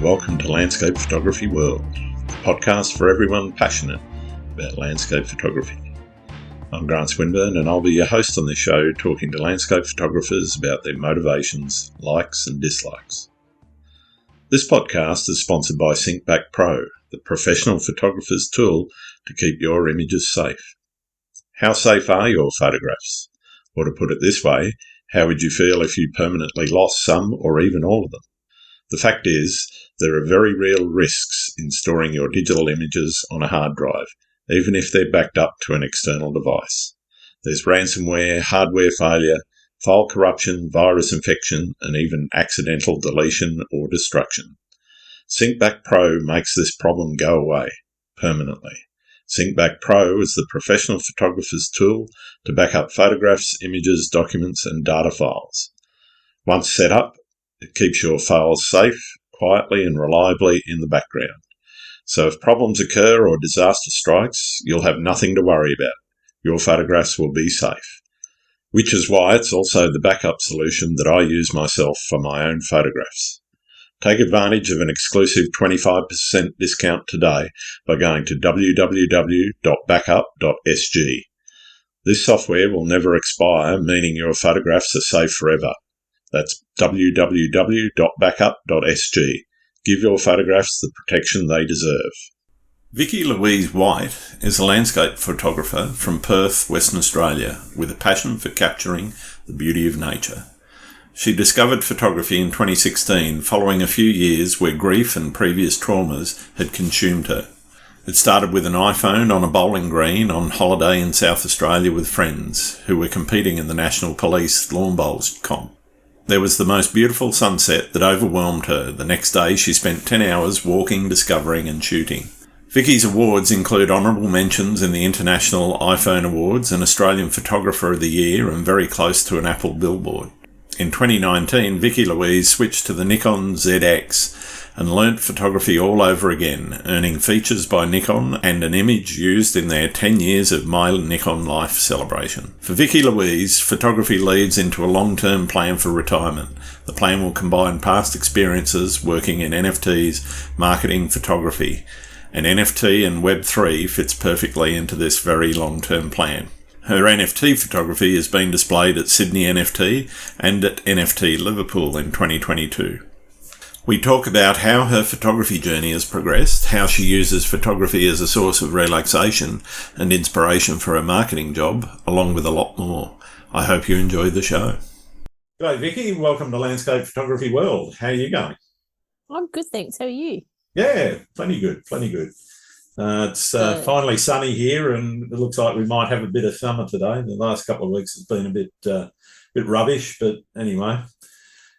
welcome to Landscape Photography World, the podcast for everyone passionate about landscape photography. I'm Grant Swinburne and I'll be your host on this show, talking to landscape photographers about their motivations, likes and dislikes. This podcast is sponsored by SyncBack Pro, the professional photographer's tool to keep your images safe. How safe are your photographs? Or to put it this way, how would you feel if you permanently lost some or even all of them? The fact is, there are very real risks in storing your digital images on a hard drive, even if they're backed up to an external device. There's ransomware, hardware failure, file corruption, virus infection, and even accidental deletion or destruction. SyncBack Pro makes this problem go away permanently. SyncBack Pro is the professional photographer's tool to back up photographs, images, documents, and data files. Once set up, it keeps your files safe, quietly and reliably in the background. So if problems occur or disaster strikes, you'll have nothing to worry about. Your photographs will be safe. Which is why it's also the backup solution that I use myself for my own photographs. Take advantage of an exclusive 25% discount today by going to www.backup.sg. This software will never expire, meaning your photographs are safe forever. That's www.backup.sg. Give your photographs the protection they deserve. Vicki-Louise White is a landscape photographer from Perth, Western Australia, with a passion for capturing the beauty of nature. She discovered photography in 2016 following a few years where grief and previous traumas had consumed her. It started with an iPhone on a bowling green on holiday in South Australia with friends who were competing in the National Police Lawn Bowls comp. There was the most beautiful sunset that overwhelmed her. The next day she spent 10 hours walking, discovering and shooting. Vicki's awards include honourable mentions in the International iPhone Awards and Australian Photographer of the Year and very close to an Apple billboard. In 2019, Vicki-Louise switched to the Nikon Z6 and learnt photography all over again, earning features by Nikon and an image used in their 10 years of My Nikon Life celebration. For Vicki-Louise, photography leads into a long-term plan for retirement. The plan will combine past experiences working in NFTs, marketing, photography, and NFT and Web3 fits perfectly into this very long-term plan. Her NFT photography has been displayed at Sydney NFT and at NFT Liverpool in 2022. We talk about how her photography journey has progressed, how she uses photography as a source of relaxation and inspiration for her marketing job, along with a lot more. I hope you enjoy the show. G'day Vicki, welcome to Landscape Photography World. How are you going? I'm good, thanks. How are you? Yeah, plenty good. It's finally sunny here and it looks like we might have a bit of summer today. The last couple of weeks has been a bit rubbish, but anyway.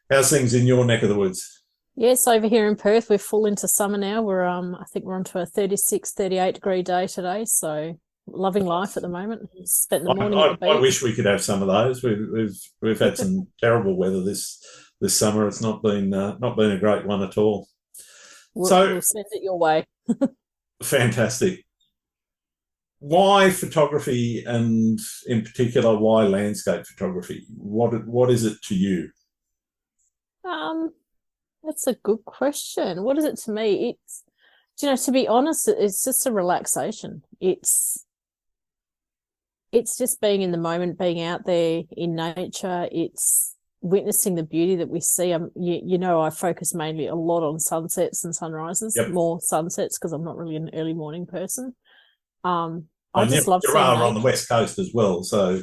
How's things in your neck of the woods? Yes, over here in Perth, we're full into summer now. I think we're on to a 36, 38 degree day today, so loving life at the moment. Spent the morning at the beach. I wish we could have some of those. We've had some terrible weather this summer. It's not been a great one at all. We'll send it your way. Fantastic. Why photography, and in particular, why landscape photography? What is it to you? That's a good question. What is it to me? It's, to be honest, it's just a relaxation. It's just being in the moment, being out there in nature. It's witnessing the beauty that we see. I focus mainly a lot on sunsets and sunrises. Yep. More sunsets because I'm not really an early morning person. I just love seeing nature. On the west coast as well, so.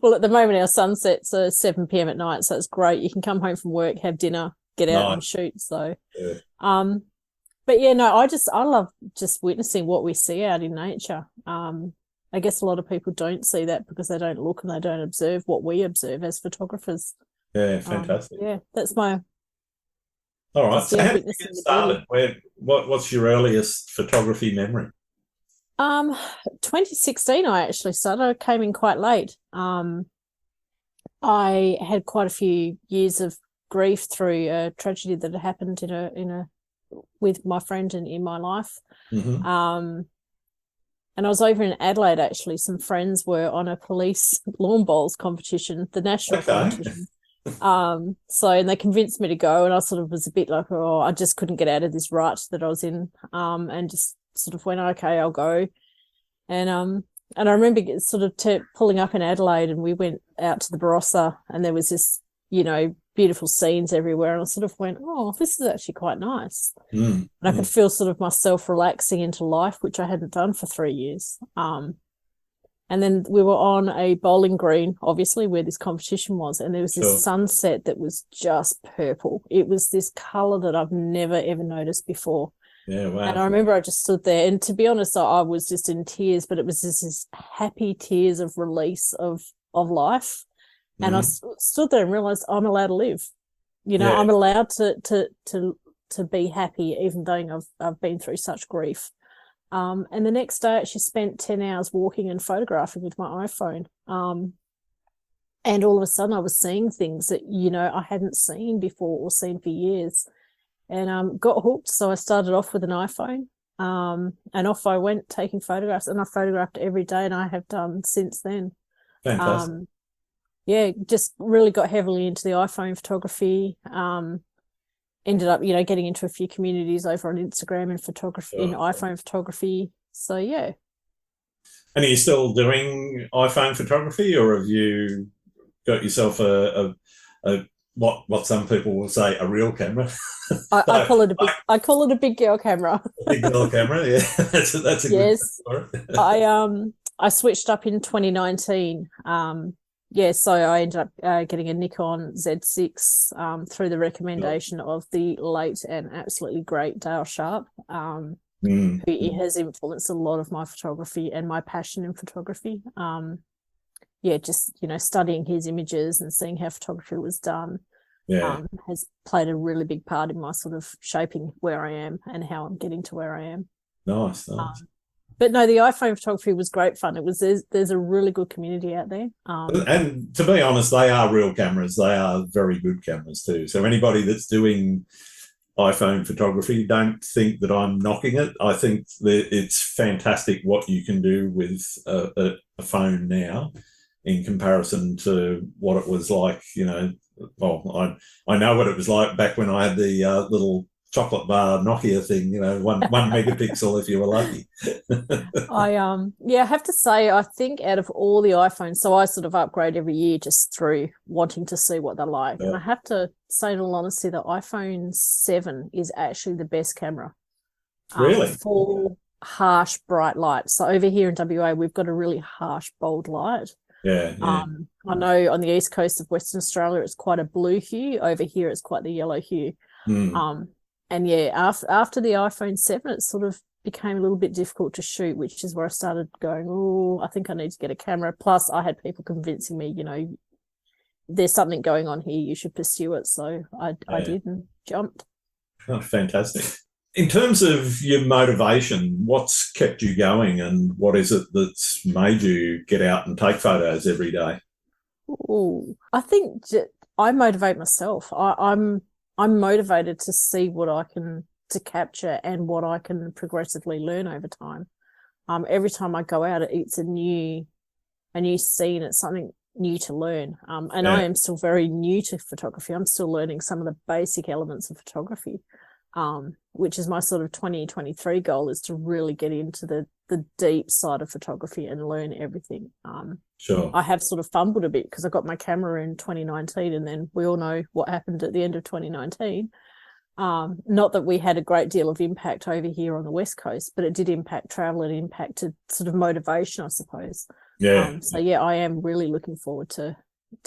Well, at the moment our sunsets are 7 p.m. at night, so it's great. You can come home from work, have dinner, get out and shoot. So, yeah. But yeah, no, I love just witnessing what we see out in nature. I guess a lot of people don't see that because they don't look and they don't observe what we observe as photographers. Yeah, fantastic. Yeah, that's my. All right. So how did you get started? What's your earliest photography memory? 2016 I actually started. I came in quite late. I had quite a few years of grief through a tragedy that had happened with my friend in my life. Mm-hmm. And I was over in Adelaide actually. Some friends were on a police lawn bowls competition, the national competition. So, and they convinced me to go, and I sort of was a bit like, oh, I just couldn't get out of this rut that I was in, and just sort of went, okay, I'll go. And I remember sort of pulling up in Adelaide, and we went out to the Barossa, and there was this, beautiful scenes everywhere, and I sort of went, oh, this is actually quite nice. And I could feel sort of myself relaxing into life, which I hadn't done for 3 years. And then we were on a bowling green, obviously, where this competition was, and there was this sunset that was just purple. It was this colour that I've never, ever noticed before. Yeah, wow. And I remember I just stood there, and to be honest, I was just in tears, but it was just this happy tears of release of life. And I stood there and realised I'm allowed to live. I'm allowed to be happy, even though I've been through such grief. And the next day I actually spent 10 hours walking and photographing with my iPhone. And all of a sudden I was seeing things that, I hadn't seen before or seen for years, and got hooked. So I started off with an iPhone, and off I went taking photographs, and I photographed every day, and I have done since then. Fantastic. Just really got heavily into the iPhone photography. Ended up, getting into a few communities over on Instagram and photography, in iPhone photography. So, yeah. And are you still doing iPhone photography, or have you got yourself a what some people will say a real camera? I call it a big girl camera. A big girl camera, yeah. That's a good for it. I switched up in 2019. So I ended up getting a Nikon Z6 through the recommendation of the late and absolutely great Dale Sharp, who has influenced a lot of my photography and my passion in photography. Studying his images and seeing how photography was done has played a really big part in my sort of shaping where I am and how I'm getting to where I am. Nice. But no, the iPhone photography was great fun. There's a really good community out there. And to be honest, they are real cameras. They are very good cameras too. So anybody that's doing iPhone photography, don't think that I'm knocking it. I think that it's fantastic what you can do with a phone now in comparison to what it was like, Well, I know what it was like back when I had the little chocolate bar Nokia thing, one megapixel if you were lucky. I have to say, I think out of all the iPhones, so I sort of upgrade every year just through wanting to see what they're like. And I have to say, in all honesty, the iPhone 7 is actually the best camera. Really? For harsh, bright light. So over here in WA, we've got a really harsh, bold light. Yeah. I know on the east coast of Western Australia, it's quite a blue hue. Over here, it's quite the yellow hue. And after the iPhone 7, it sort of became a little bit difficult to shoot, which is where I started going, oh, I think I need to get a camera. Plus, I had people convincing me, there's something going on here, you should pursue it. So I did and jumped. Oh, fantastic. In terms of your motivation, what's kept you going, and what is it that's made you get out and take photos every day? Oh, I think I motivate myself. I'm motivated to see what I can to capture and what I can progressively learn over time. Every time I go out, it's a new scene. It's something new to learn. I am still very new to photography. I'm still learning some of the basic elements of photography, which is my sort of 2023 goal, is to really get into the deep side of photography and learn everything. Sure. I have sort of fumbled a bit because I got my camera in 2019, and then we all know what happened at the end of 2019. Not that we had a great deal of impact over here on the West Coast, but it did impact travel and impacted sort of motivation, I suppose. Yeah. I am really looking forward to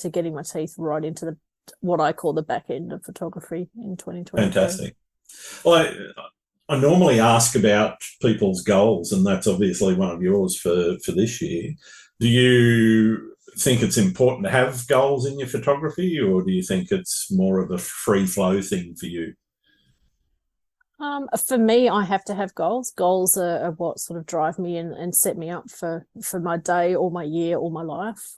getting my teeth right into what I call the back end of photography in 2020. Fantastic. Well, I normally ask about people's goals, and that's obviously one of yours for this year. Do you think it's important to have goals in your photography, or do you think it's more of a free flow thing for you? For me, I have to have goals. Goals are what sort of drive me and set me up for my day or my year or my life.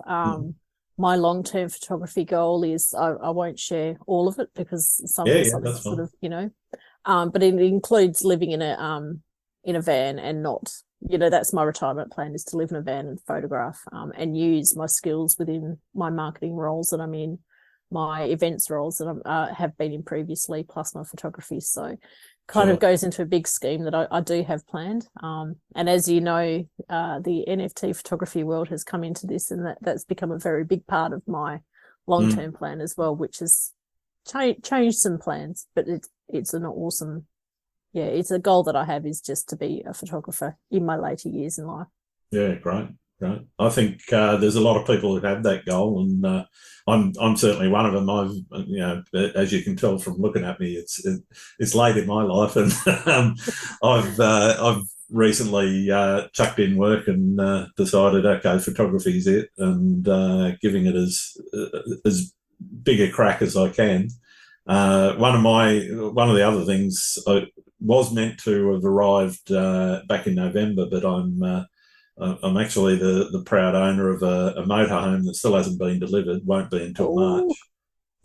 My long-term photography goal is I won't share all of it because something sort of, but it includes living in a van and not, that's my retirement plan, is to live in a van and photograph and use my skills within my marketing roles that I'm in my events roles that I have been in previously, plus my photography. So kind of goes into a big scheme that I do have planned. And as you know, the NFT photography world has come into this, and that's become a very big part of my long-term plan as well, which has changed some plans, but it's an awesome, it's a goal that I have, is just to be a photographer in my later years in life. Yeah, great. I think there's a lot of people who have that goal, and I'm certainly one of them. As you can tell from looking at me, it's late in my life, and I've recently chucked in work and decided, okay, photography's it, and giving it as big a crack as I can. One of the other things was meant to have arrived back in November, but I'm actually the proud owner of a motorhome that still hasn't been delivered. Won't be until March.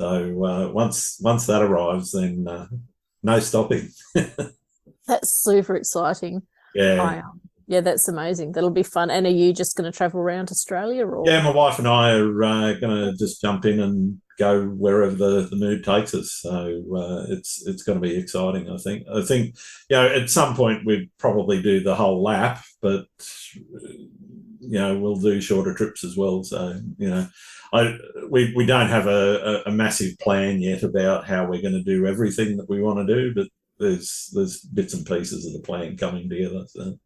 So once that arrives, then no stopping. That's super exciting. Yeah. That's amazing. That'll be fun. And are you just going to travel around Australia? Or? Yeah, my wife and I are going to just jump in and go wherever the mood takes us. So it's going to be exciting, I think. At some point we'd probably do the whole lap, but we'll do shorter trips as well. So we don't have a massive plan yet about how we're going to do everything that we want to do, but there's bits and pieces of the plan coming together. So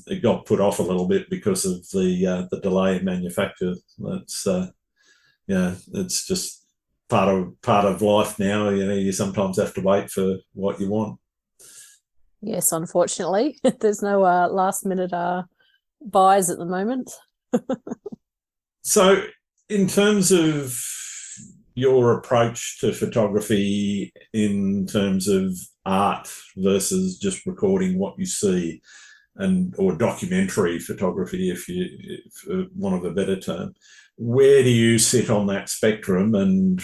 it got put off a little bit because of the delay in manufacture. That's it's just part of life now. You sometimes have to wait for what you want. Yes, unfortunately, there's no last minute buys at the moment. So, in terms of your approach to photography, in terms of art versus just recording what you see, or documentary photography, if want of a better term, where do you sit on that spectrum, and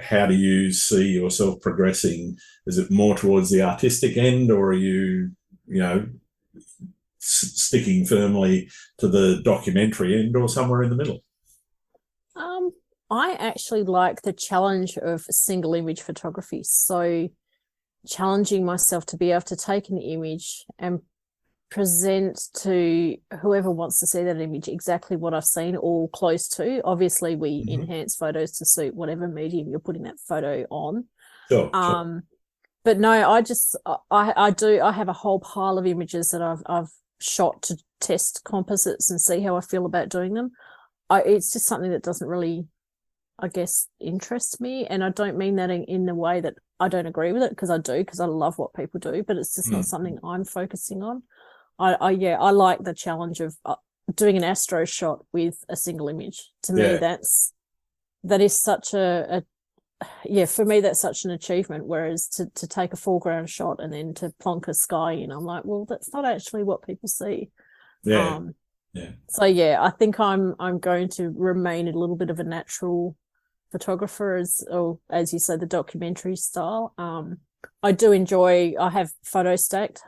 how do you see yourself progressing? Is it more towards the artistic end, or are you, sticking firmly to the documentary end, or somewhere in the middle? I actually like the challenge of single image photography. So challenging myself to be able to take an image and present to whoever wants to see that image exactly what I've seen, or close to. Obviously, we enhance photos to suit whatever medium you're putting that photo on. Sure. But no, I have a whole pile of images that I've shot to test composites and see how I feel about doing them. It's just something that doesn't really, I guess, interest me, and I don't mean that in the way that I don't agree with it, because I love what people do, but it's just not something I'm focusing on. I like the challenge of doing an astro shot with a single image. To me, that is such for me, that's such an achievement. Whereas to take a foreground shot and then to plonk a sky in, I'm like, well, that's not actually what people see. So I think I'm going to remain a little bit of a natural photographer, as you say, the documentary style. I do enjoy. I have photo stacked.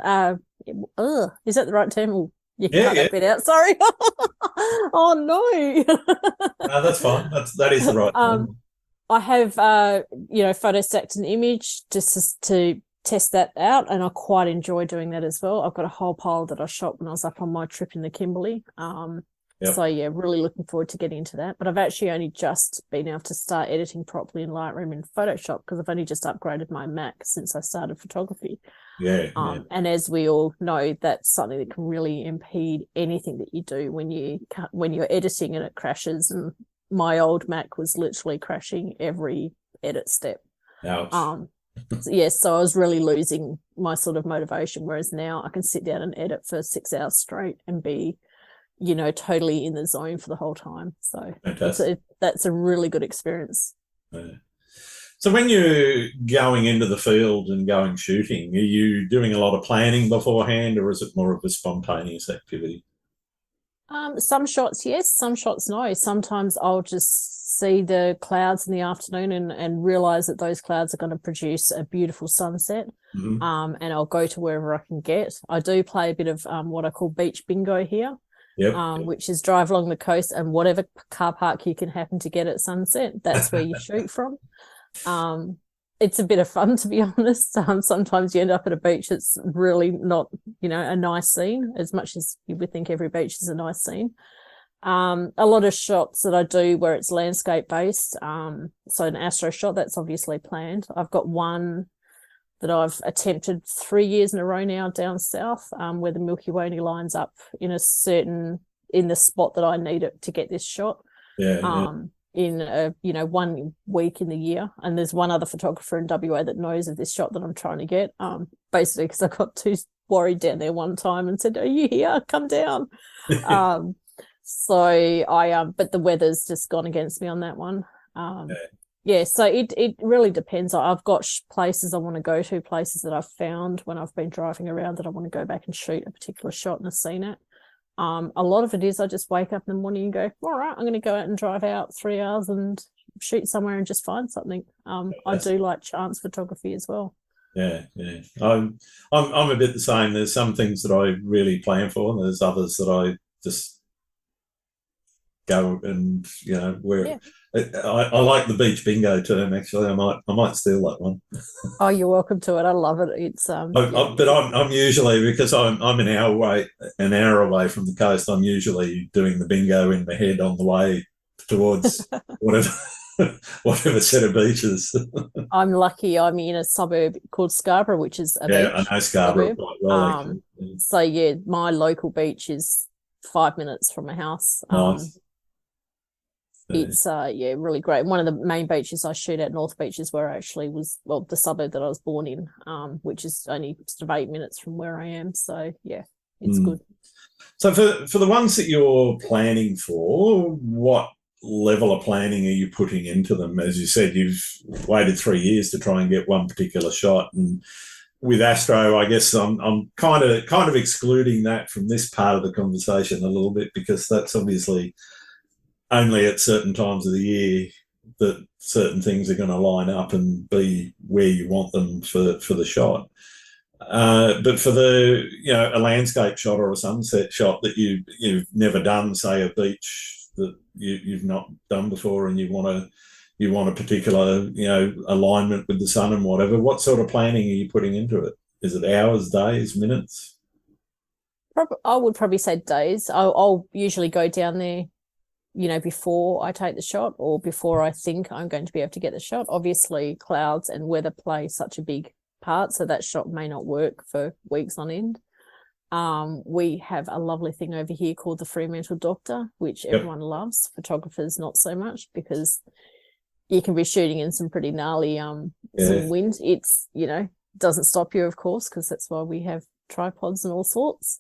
Is that the right term? Oh, you can cut that bit out. Sorry. Oh no. No, that's fine. That is the right term. I have photo stacked an image just to test that out, and I quite enjoy doing that as well. I've got a whole pile that I shot when I was up on my trip in the Kimberley. So really looking forward to getting into that. But I've actually only just been able to start editing properly in Lightroom and Photoshop, because I've only just upgraded my Mac since I started photography. And as we all know, that's something that can really impede anything that you do when you're editing and it crashes. And my old Mac was literally crashing every edit step. Ouch. So I was really losing my sort of motivation, whereas now I can sit down and edit for 6 hours straight and be totally in the zone for the whole time. So that's a really good experience. So when you're going into the field and going shooting, are you doing a lot of planning beforehand, or is it more of a spontaneous activity? Some shots, yes, some shots, no. Sometimes I'll just see the clouds in the afternoon and realize that those clouds are going to produce a beautiful sunset. And I'll go to wherever I can get. I do play a bit of what I call beach bingo here. which is drive along the coast and whatever car park you can happen to get at sunset, that's where you shoot from. It's a bit of fun, to be honest. Sometimes you end up at a beach that's really not, a nice scene, as much as you would think every beach is a nice scene. A lot of shots that I do where it's landscape based, so an astro shot, that's obviously planned. I've got one that I've attempted 3 years in a row now down south, where the Milky Way only lines up in the spot that I need it to get this shot. In 1 week in the year. And there's one other photographer in WA that knows of this shot that I'm trying to get, basically because I got too worried down there one time and said, "Are you here? Come down." So I but the weather's just gone against me on that one. So it really depends. I've got places I want to go to, places that I've found when I've been driving around that I want to go back and shoot a particular shot and a scene at. A lot of it is I just wake up in the morning and go, all right, I'm going to go out and drive out 3 hours and shoot somewhere and just find something. I do like chance photography as well. I'm a bit the same. There's some things that I really plan for, and there's others that I just go and where. I like the beach bingo term. Actually, I might steal that one. Oh, you're welcome to it. I love it. It's but I'm usually, because I'm an hour away from the coast, I'm usually doing the bingo in my head on the way towards whatever set of beaches. I'm lucky. I'm in a suburb called Scarborough, which is a beach. I know Scarborough quite well. So my local beach is 5 minutes from my house. Nice. It's really great. One of the main beaches I shoot at, North Beach, is where I actually was, the suburb that I was born in, which is only sort of 8 minutes from where I am. So it's good. So for the ones that you're planning for, what level of planning are you putting into them? As you said, you've waited 3 years to try and get one particular shot, and with astro, I guess I'm kind of excluding that from this part of the conversation a little bit, because that's obviously only at certain times of the year that certain things are going to line up and be where you want them for the shot. But for a landscape shot or a sunset shot that you've never done, say a beach that you've not done before, and you want a particular alignment with the sun and whatever, what sort of planning are you putting into it? Is it hours, days, minutes? I would probably say days. I'll usually go down there before I take the shot, or before I think I'm going to be able to get the shot. Obviously, clouds and weather play such a big part, so that shot may not work for weeks on end. We have a lovely thing over here called the Fremantle Doctor, which everyone loves. Photographers not so much, because you can be shooting in some pretty gnarly some wind. It's doesn't stop you, of course, because that's why we have tripods and all sorts.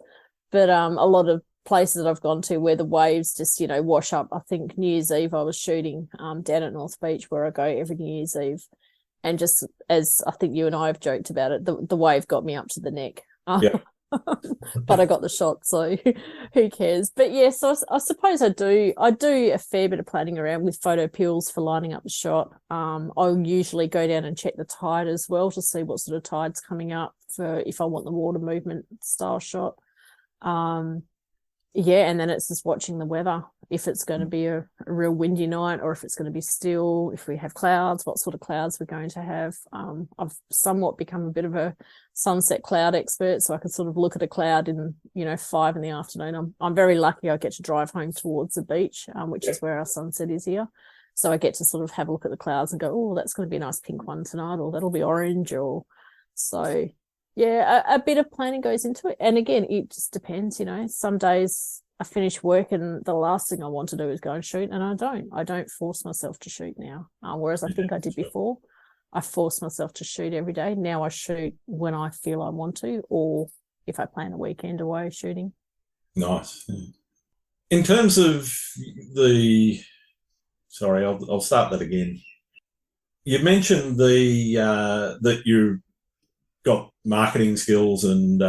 But a lot of places that I've gone to where the waves just wash up. I think New Year's Eve I was shooting down at North Beach, where I go every New Year's Eve, and just as I think you and I have joked about it, the wave got me up to the neck. But I got the shot, so who cares? But so I suppose I do a fair bit of planning around with photo pills for lining up the shot. I'll usually go down and check the tide as well to see what sort of tide's coming up for if I want the water movement style shot. And then it's just watching the weather, if it's going to be a real windy night, or if it's going to be still, if we have clouds, what sort of clouds we're going to have. I've somewhat become a bit of a sunset cloud expert, so I can sort of look at a cloud in 5 in the afternoon. I'm very lucky I get to drive home towards the beach, which is where our sunset is here. So I get to sort of have a look at the clouds and go, oh, that's going to be a nice pink one tonight, or that'll be orange, or so. Yeah, a bit of planning goes into it. And again, it just depends, Some days I finish work and the last thing I want to do is go and shoot, and I don't force myself to shoot now. Whereas I think I did before. I forced myself to shoot every day. Now I shoot when I feel I want to, or if I plan a weekend away shooting. Nice. In terms of I'll start that again. You mentioned that you got marketing skills and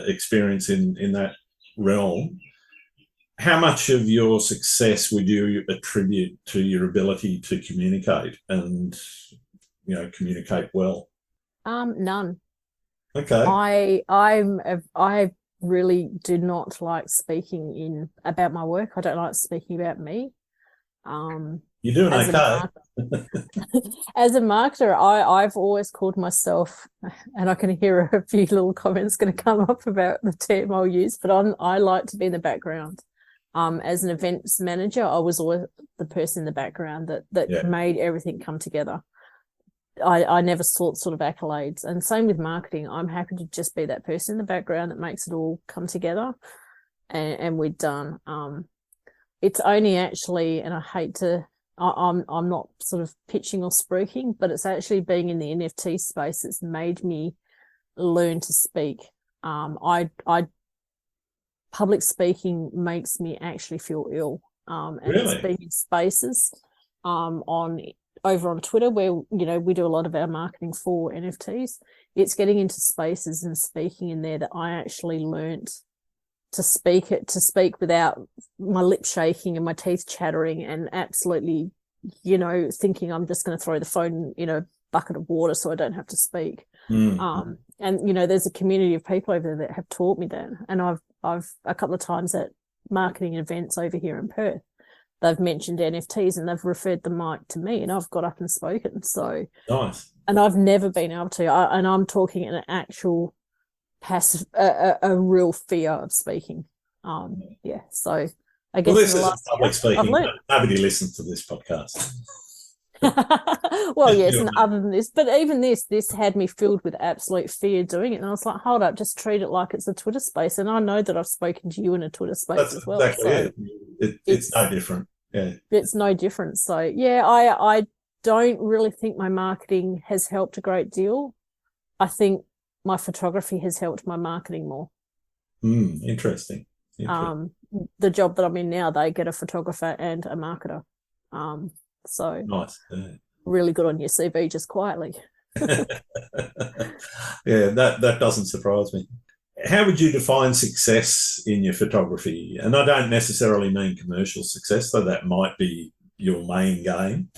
experience in that realm. How much of your success would you attribute to your ability to communicate and communicate well? None. Okay. I really do not like speaking about my work. I don't like speaking about me. You're doing okay. As a marketer, I've always called myself, and I can hear a few little comments going to come up about the term I'll use, but I like to be in the background. As an events manager, I was always the person in the background that made everything come together. I never sought sort of accolades. And same with marketing. I'm happy to just be that person in the background that makes it all come together, and we're done. It's only actually, and I hate to, I'm not sort of pitching or spruiking, but it's actually being in the NFT space that's made me learn to speak. Public speaking makes me actually feel ill. And Really? it's being in spaces over on Twitter where, we do a lot of our marketing for NFTs. It's getting into spaces and speaking in there that I actually learnt to speak without my lip shaking and my teeth chattering and absolutely, thinking I'm just going to throw the phone in a bucket of water so I don't have to speak. And, there's a community of people over there that have taught me that. And I've a couple of times at marketing events over here in Perth, they've mentioned NFTs and they've referred the mic to me and I've got up and spoken. So nice. And I've never been able to. And I'm talking in an actual passive, a real fear of speaking. So I guess this is public speaking. Nobody listens to this podcast. Well, yes, and other than this, but even this had me filled with absolute fear doing it. And I was like, hold up, just treat it like it's a Twitter space. And I know that I've spoken to you in a Twitter space as well. Exactly so it's no different. Yeah. It's no different. So yeah, I don't really think my marketing has helped a great deal. I think my photography has helped my marketing more. Interesting. The job that I'm in now, they get a photographer and a marketer. So nice. Really good on your CV, just quietly. Yeah, that doesn't surprise me. How would you define success in your photography? And I don't necessarily mean commercial success, though that might be your main game.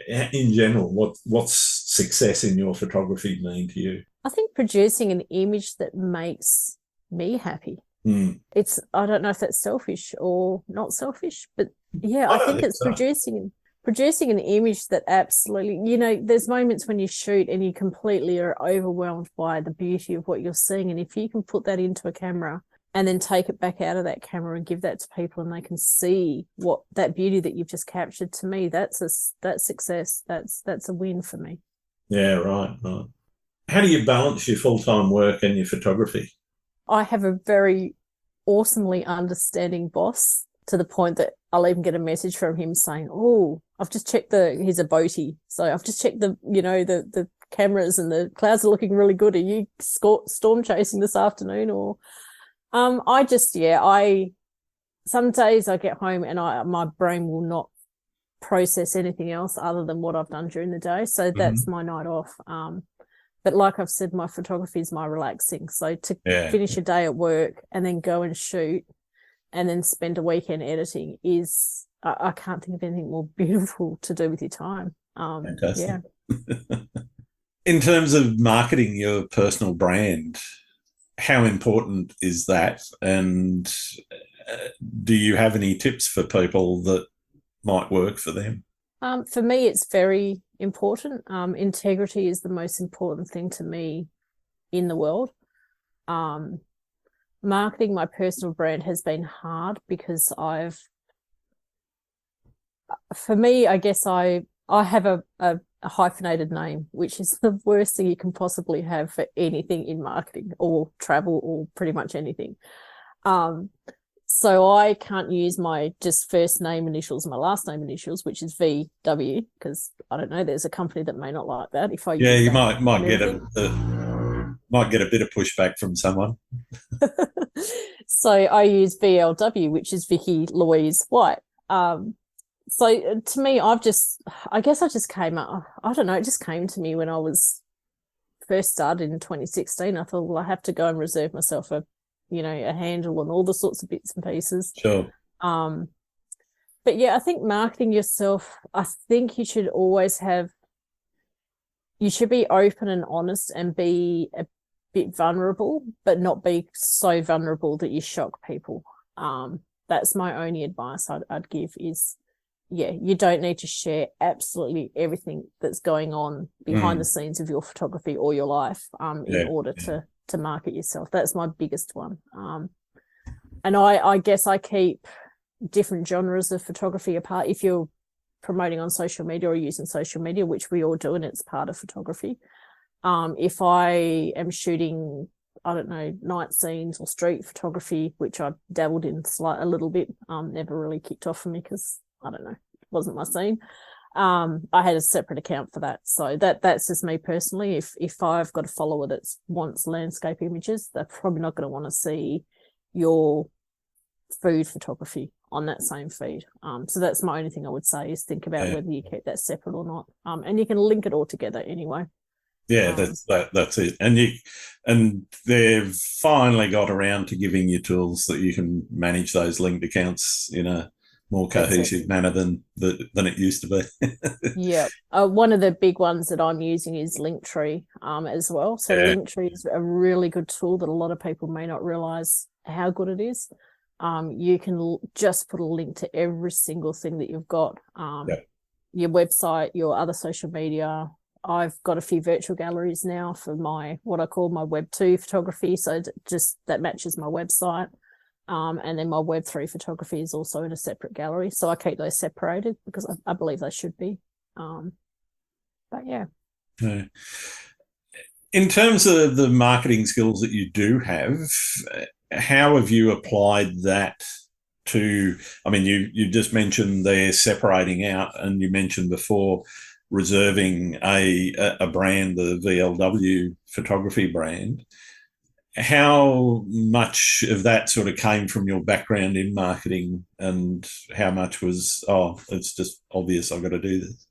In general, what's success in your photography mean to you? I think producing an image that makes me happy. I don't know if that's selfish or not selfish, but yeah, I think it's so. Producing an image that absolutely, there's moments when you shoot and you completely are overwhelmed by the beauty of what you're seeing. And if you can put that into a camera and then take it back out of that camera and give that to people and they can see what that beauty that you've just captured, to me, that's success. That's a win for me. Yeah, right. How do you balance your full-time work and your photography? I have a very awesomely understanding boss, to the point that I'll even get a message from him saying, "Oh, I've just checked he's a boatie, so I've just checked the cameras and the clouds are looking really good. Are you storm chasing this afternoon?" Or some days I get home and my brain will not process anything else other than what I've done during the day. So that's my night off. But like I've said, my photography is my relaxing. So to finish a day at work and then go and shoot and then spend a weekend editing is, I can't think of anything more beautiful to do with your time. Fantastic. Yeah. In terms of marketing your personal brand, how important is that? And do you have any tips for people that might work for them? For me, it's very important. Integrity is the most important thing to me in the world. Marketing my personal brand has been hard because I guess I have a hyphenated name, which is the worst thing you can possibly have for anything in marketing or travel or pretty much anything. So I can't use my just first name initials, my last name initials, which is VW, because I don't know, there's a company that may not like that. If I use you might get a bit of pushback from someone. So I use VLW, which is Vicki-Louise White. So to me, I guess I just came up. I don't know. It just came to me when I was first started in 2016. I thought, well, I have to go and reserve myself a handle and all the sorts of bits and pieces. Sure. But yeah, I think marketing yourself, I think you should always you should be open and honest and be bit vulnerable, but not be so vulnerable that you shock people. That's my only advice I'd give is, yeah, you don't need to share absolutely everything that's going on behind the scenes of your photography or your life in order to market yourself. That's my biggest one. And I guess I keep different genres of photography apart. If you're promoting on social media or using social media, which we all do, and it's part of photography. If I am shooting, I don't know, night scenes or street photography, which I dabbled in a little bit, never really kicked off for me because, I don't know, it wasn't my scene. I had a separate account for that. So that's just me personally. If I've got a follower that wants landscape images, they're probably not going to want to see your food photography on that same feed. So that's my only thing I would say is think about whether you keep that separate or not. And you can link it all together anyway. Yeah, that's it. And they've finally got around to giving you tools that you can manage those linked accounts in a more cohesive manner than it used to be. Yeah. One of the big ones that I'm using is Linktree as well. So Linktree is a really good tool that a lot of people may not realize how good it is. You can just put a link to every single thing that you've got, your website, your other social media. I've got a few virtual galleries now for what I call my Web 2 photography. So just that matches my website. And then my Web 3 photography is also in a separate gallery. So I keep those separated because I believe they should be. But yeah. In terms of the marketing skills that you do have, how have you applied that to, I mean, you just mentioned they're separating out, and you mentioned before reserving a brand, the VLW photography brand. How much of that sort of came from your background in marketing, and how much was, it's just obvious I've got to do this?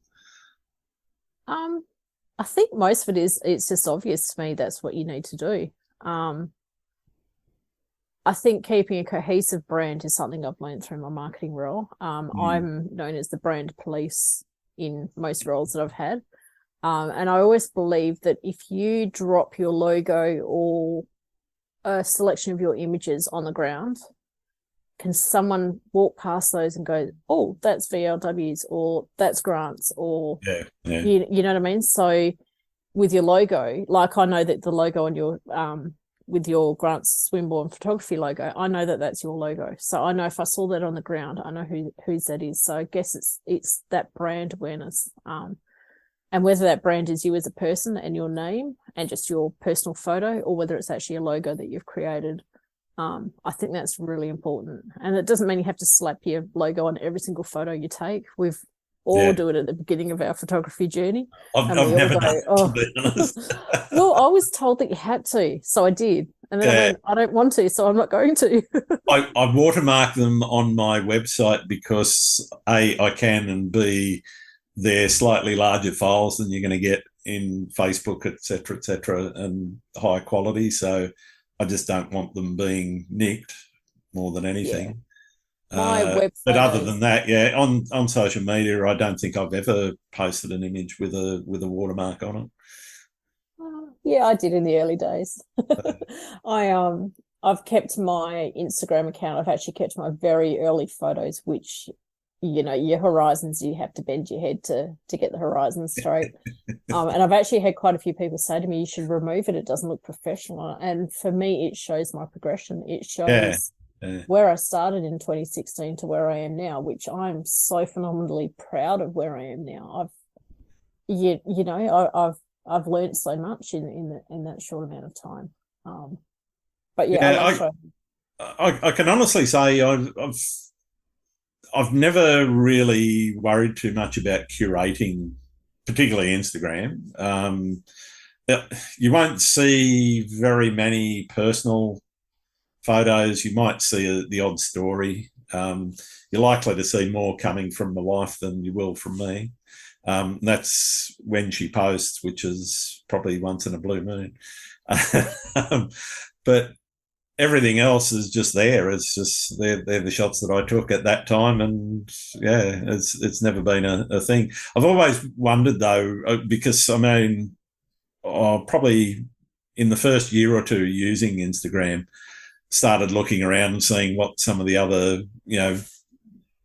I think most of it is, it's just obvious to me that's what you need to do. I think keeping a cohesive brand is something I've learned through my marketing role. I'm known as the brand police in most roles that I've had. And I always believe that if you drop your logo or a selection of your images on the ground, can someone walk past those and go, oh, that's VLWs or that's Grant's or, you know what I mean? So with your logo, like I know that the logo on your, with your Grant's Swinburne photography logo, I know that that's your logo. So I know if I saw that on the ground, I know whose that is. So I guess it's that brand awareness. And whether that brand is you as a person and your name and just your personal photo, or whether it's actually a logo that you've created, I think that's really important. And it doesn't mean you have to slap your logo on every single photo you take. We've all do it at the beginning of our photography journey. I've never done it, to be honest. Well, I was told that you had to, so I did. And then I went, I don't want to, so I'm not going to. I watermark them on my website because A, I can, and B, they're slightly larger files than you're going to get in Facebook, et cetera, and high quality. So I just don't want them being nicked more than anything. But other than that, on social media, I don't think I've ever posted an image with a watermark on it. Yeah, I did in the early days. I've kept my Instagram account. I've actually kept my very early photos, which, you know, your horizons, you have to bend your head to get the horizons straight. And I've actually had quite a few people say to me, you should remove it. It doesn't look professional. And for me, it shows my progression. It shows where I started in 2016 to where I am now, which I'm so phenomenally proud of where I am now. I've learned so much in that short amount of time. But I can honestly say I've never really worried too much about curating, particularly Instagram. You won't see very many personal photos. You might see the odd story. You're likely to see more coming from my wife than you will from me. That's when she posts, which is probably once in a blue moon. But everything else is just there. It's just they're the shots that I took at that time, and it's never been a thing. I've always wondered though, because I mean, probably in the first year or two using Instagram, started looking around and seeing what some of the other,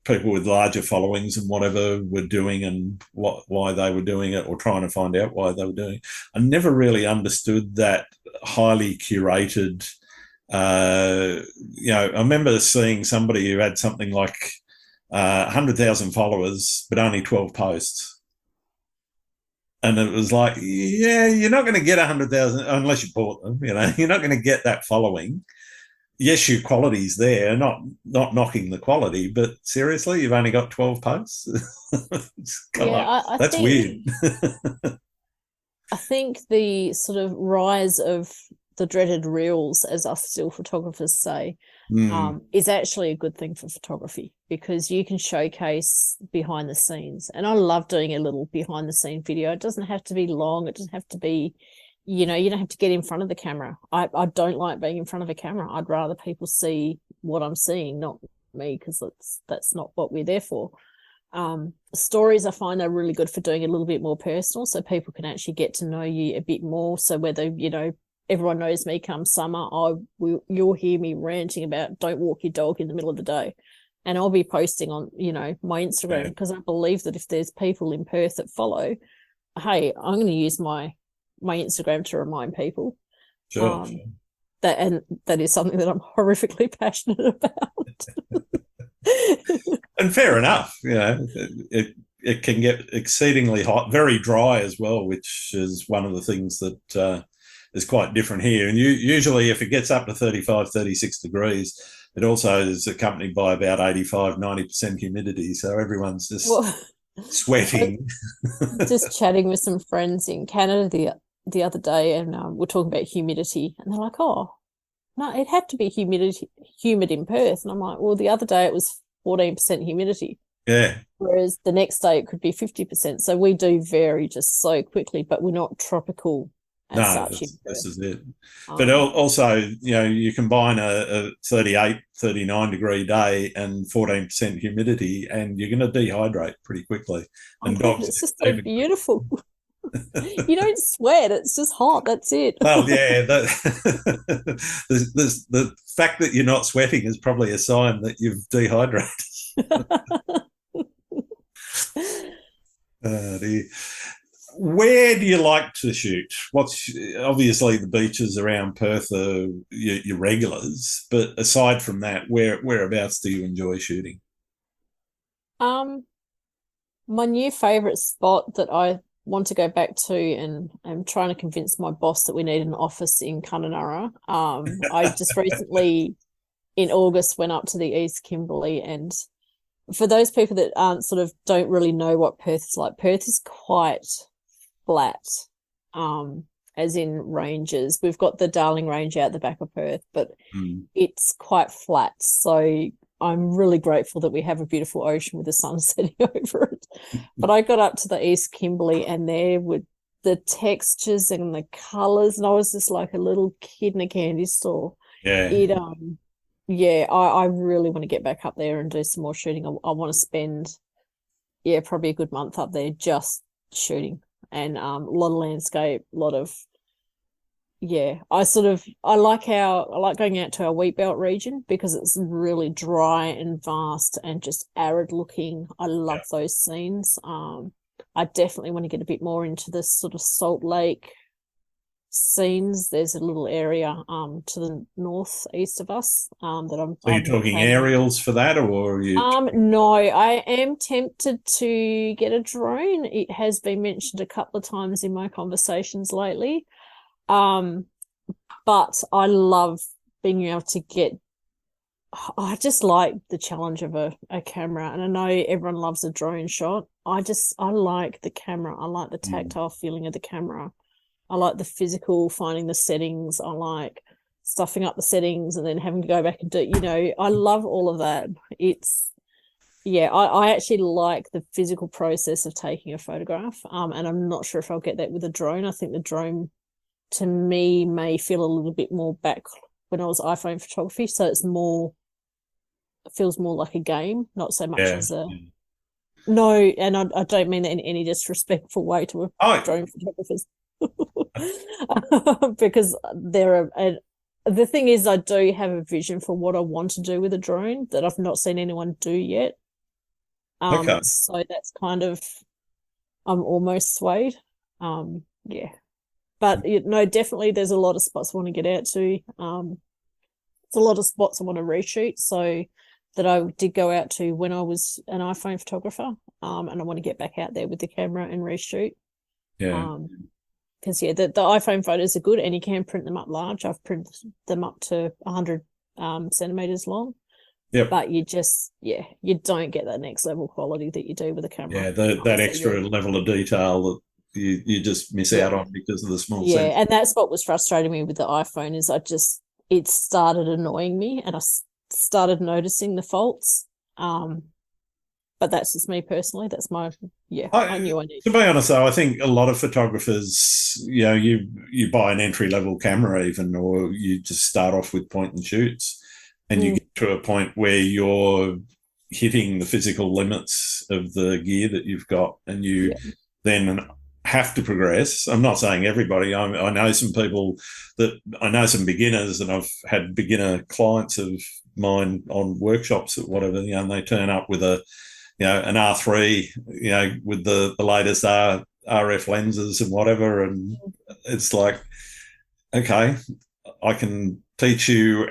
people with larger followings and whatever were doing and why they were doing it, or trying to find out why they were doing it. I never really understood that highly curated. I remember seeing somebody who had something like 100,000 followers, but only 12 posts. And it was like, yeah, you're not going to get 100,000 unless you bought them. You're not going to get that following. Yes, your quality's there, not knocking the quality, but seriously, you've only got 12 posts? That's weird. I think the sort of rise of the dreaded reels, as us still photographers say, is actually a good thing for photography, because you can showcase behind the scenes. And I love doing a little behind the scene video. It doesn't have to be long. It doesn't have to be, you don't have to get in front of the camera. I don't like being in front of a camera. I'd rather people see what I'm seeing, not me, because that's not what we're there for. Stories, I find, are really good for doing a little bit more personal, so people can actually get to know you a bit more. So whether, everyone knows me come summer, you'll hear me ranting about don't walk your dog in the middle of the day. And I'll be posting on, my Instagram, because I believe that if there's people in Perth that follow, hey, I'm going to use my Instagram to remind people. Sure. That is something that I'm horrifically passionate about. And fair enough. It can get exceedingly hot, very dry as well, which is one of the things that is quite different here. And usually if it gets up to 35, 36 degrees, it also is accompanied by about 85, 90% humidity. So everyone's just sweating. Just chatting with some friends in Canada the other day, and we're talking about humidity, and they're like, oh, no, it had to be humid in Perth. And I'm like, well, the other day it was 14% humidity. Yeah. Whereas the next day it could be 50%. So we do vary just so quickly, but we're not tropical as such. This is it. But also, you combine a 38, 39 degree day and 14% humidity, and you're going to dehydrate pretty quickly. And dogs, it's just so beautiful. You don't sweat, it's just hot, that's it. Well, yeah, the fact that you're not sweating is probably a sign that you've dehydrated. Dear. Where do you like to shoot? Obviously the beaches around Perth are your regulars, but aside from that, whereabouts do you enjoy shooting? My new favourite spot that I want to go back to, and I'm trying to convince my boss that we need an office in Kununurra. I just recently in August went up to the East Kimberley, and for those people that don't really know what Perth is like, Perth is quite flat, as in ranges. We've got the Darling Range out the back of Perth, but it's quite flat. So I'm really grateful that we have a beautiful ocean with the sun setting over it. But I got up to the East Kimberley, and there were the textures and the colours, and I was just like a little kid in a candy store. Yeah. I really want to get back up there and do some more shooting. I want to spend, probably a good month up there just shooting, and a lot of landscape, a lot of, I like going out to our wheat belt region because it's really dry and vast and just arid looking. I love those scenes. I definitely want to get a bit more into this sort of Salt Lake scenes. There's a little area to the northeast of us that I'm. Are you talking aerials for that, or are you? No, I am tempted to get a drone. It has been mentioned a couple of times in my conversations lately. But I love being able to get. I just like the challenge of a camera, and I know everyone loves a drone shot. I like the camera. I like the tactile feeling of the camera. I like the physical, finding the settings. I like stuffing up the settings and then having to go back and do, I love all of that. I actually like the physical process of taking a photograph. And I'm not sure if I'll get that with a drone. I think the drone, to me, may feel a little bit more back when I was iPhone photography. So it feels more like a game, not so much as a... No, and I don't mean that in any disrespectful way to drone photographers. because the thing is, I do have a vision for what I want to do with a drone that I've not seen anyone do yet. Okay. So that's kind of, I'm almost swayed. Yeah. But definitely there's a lot of spots I want to get out to. It's a lot of spots I want to reshoot. So that I did go out to when I was an iPhone photographer. And I want to get back out there with the camera and reshoot. Yeah. Because the iPhone photos are good and you can print them up large. I've printed them up to 100 centimeters long. Yep. But you don't get that next level quality that you do with a camera. Yeah, that extra level of detail that you just miss out on because of the small sensor. Yeah, and that's what was frustrating me with the iPhone is it started annoying me and I started noticing the faults. But that's just me personally. That's my, I knew I needed. To be honest, though, I think a lot of photographers, you buy an entry-level camera even, or you just start off with point and shoots, and you get to a point where you're hitting the physical limits of the gear that you've got, and you then have to progress. I'm not saying everybody. I know some people I know some beginners, and I've had beginner clients of mine on workshops or whatever, and they turn up with an R3, with the latest RF lenses and whatever. And it's like, okay, I can teach you,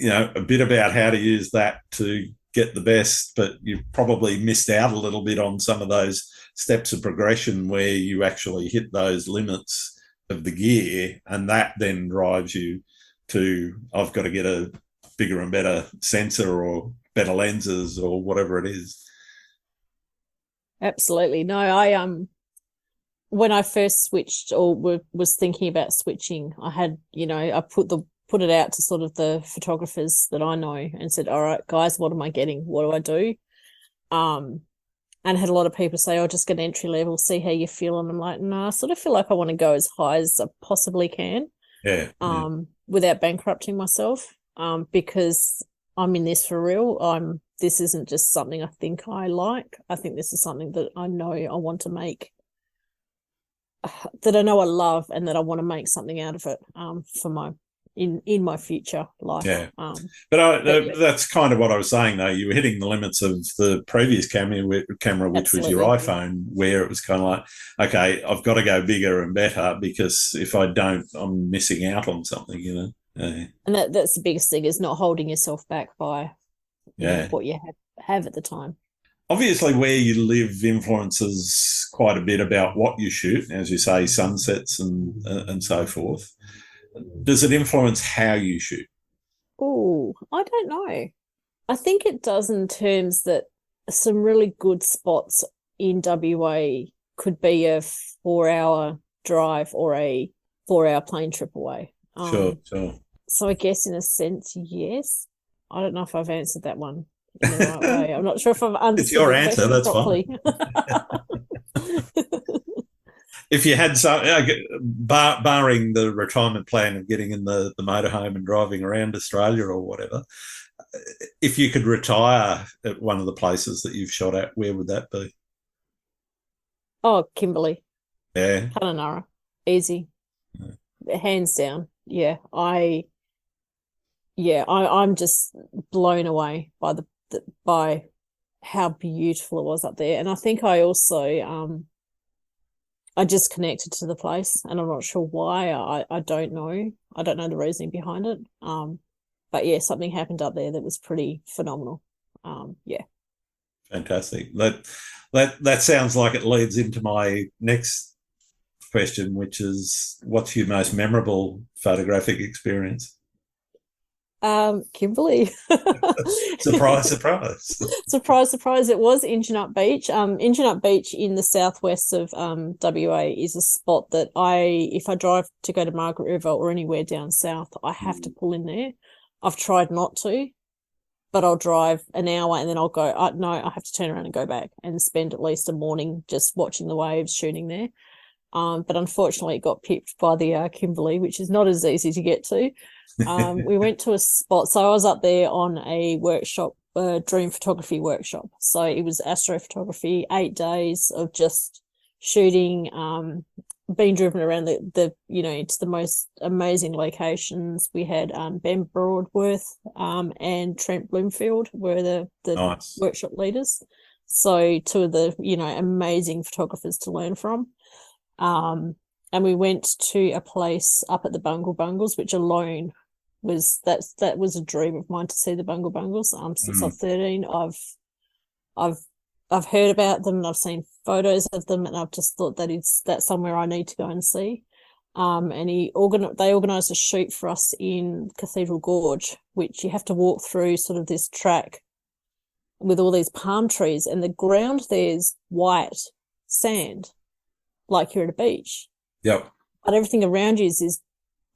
a bit about how to use that to get the best, but you probably missed out a little bit on some of those steps of progression where you actually hit those limits of the gear. And that then drives you to, I've got to get a bigger and better sensor or better lenses or whatever it is. Absolutely. No, I when I first switched or was thinking about switching, I had, I put it out to sort of the photographers that I know and said, all right, guys, what am I getting? What do I do? And I had a lot of people say, just get entry level, see how you feel. And I'm like, no, I sort of feel like I want to go as high as I possibly can. Yeah. Without bankrupting myself. Because I'm in this for real. This isn't just something I think I like. I think this is something that I know I want to make, that I know I love, and that I want to make something out of it for my in my future life. Yeah. That's kind of what I was saying, though. You were hitting the limits of the previous camera, which Absolutely. was your iPhone, where it was kind of like, okay, I've got to go bigger and better, because if I don't, I'm missing out on something, Yeah. And that's the biggest thing, is not holding yourself back by what you have at the time. Obviously, where you live influences quite a bit about what you shoot, as you say, sunsets and so forth. Does it influence how you shoot? Oh, I don't know. I think it does, in terms that some really good spots in WA could be a 4-hour drive or a 4-hour plane trip away. Sure. So I guess in a sense, yes. I don't know if I've answered that one in the right way. I'm not sure if I've understood. It's your answer. That's properly. Fine. If you had barring the retirement plan of getting in the motorhome and driving around Australia or whatever, if you could retire at one of the places that you've shot at, where would that be? Oh, Kimberley. Yeah. Kununurra. Easy. Hands down. Yeah. I'm just blown away by how beautiful it was up there. And I think I also I just connected to the place, and I'm not sure why. I don't know. I don't know the reasoning behind it. But yeah, something happened up there that was pretty phenomenal. Yeah. Fantastic. That sounds like it leads into my next question, which is, what's your most memorable photographic experience? Kimberley. Surprise. Surprise. It was Injinut Beach. Injinut Beach in the southwest of WA is a spot that if I drive to go to Margaret River or anywhere down south, I have to pull in there. I've tried not to, but I'll drive an hour and then I'll go, no, I have to turn around and go back and spend at least a morning just watching the waves, shooting there. But unfortunately it got pipped by the Kimberley, which is not as easy to get to. We went to a spot. So I was up there on a workshop, dream photography workshop. So it was astrophotography, 8 days of just shooting been driven around the to the most amazing locations. We had Ben Broadworth and Trent Bloomfield were the Nice. workshop leaders. So two of the amazing photographers to learn from. And we went to a place up at the Bungle Bungles, which alone was that was a dream of mine to see the Bungle Bungles. Since I'm 13, I've heard about them and I've seen photos of them, and I've just thought that's somewhere I need to go and see. And they organised a shoot for us in Cathedral Gorge, which you have to walk through sort of this track with all these palm trees, and the ground there's white sand, like you're at a beach. Yep. But everything around you is this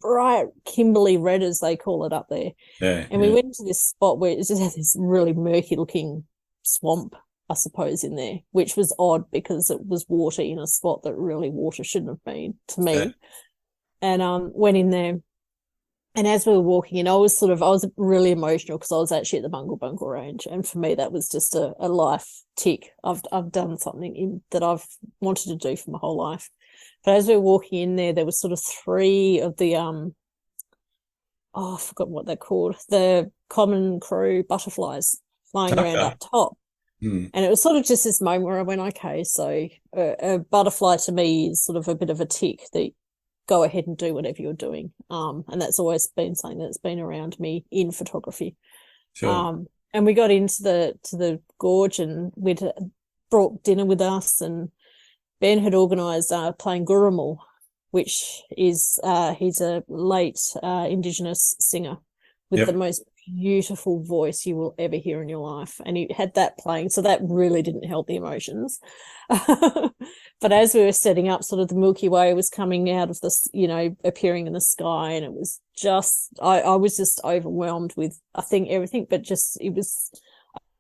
bright Kimberley red, as they call it up there. Yeah. And we went to this spot where it just had this really murky looking swamp, I suppose, in there, which was odd because it was water in a spot that really water shouldn't have been, to me. Yeah. And went in there. And as we were walking in, I was really emotional because I was actually at the Bungle Bungle range. And for me, that was just a life tick. I've done something that I've wanted to do for my whole life. But as we were walking in there, there was sort of three of the, I forgot what they're called, the common crow butterflies flying around up top. And it was sort of just this moment where I went, okay, so a butterfly to me is sort of a bit of a tick that go ahead and do whatever you're doing. And that's always been something that's been around me in photography. Sure. And we got into the gorge, and we'd brought dinner with us, and Ben had organised playing Gurumul, which is he's a late Indigenous singer with the most beautiful voice you will ever hear in your life, and he had that playing, so that really didn't help the emotions. But as we were setting up, sort of the Milky Way was coming out of this, appearing in the sky, and it was just I was just overwhelmed with, I think, everything, but just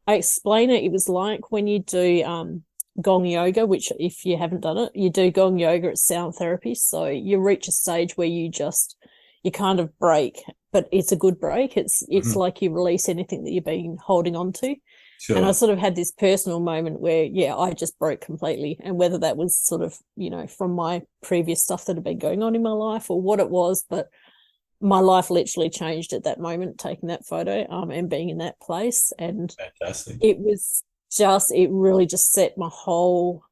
I explain it was like when you do gong yoga, which if you haven't done it, you do gong yoga, it's sound therapy, so you reach a stage where you kind of break, but it's a good break. It's like you release anything that you've been holding on to. Sure. And I sort of had this personal moment where, I just broke completely. And whether that was sort of, from my previous stuff that had been going on in my life or what it was, but my life literally changed at that moment, taking that photo and being in that place. And fantastic. It really just set my whole,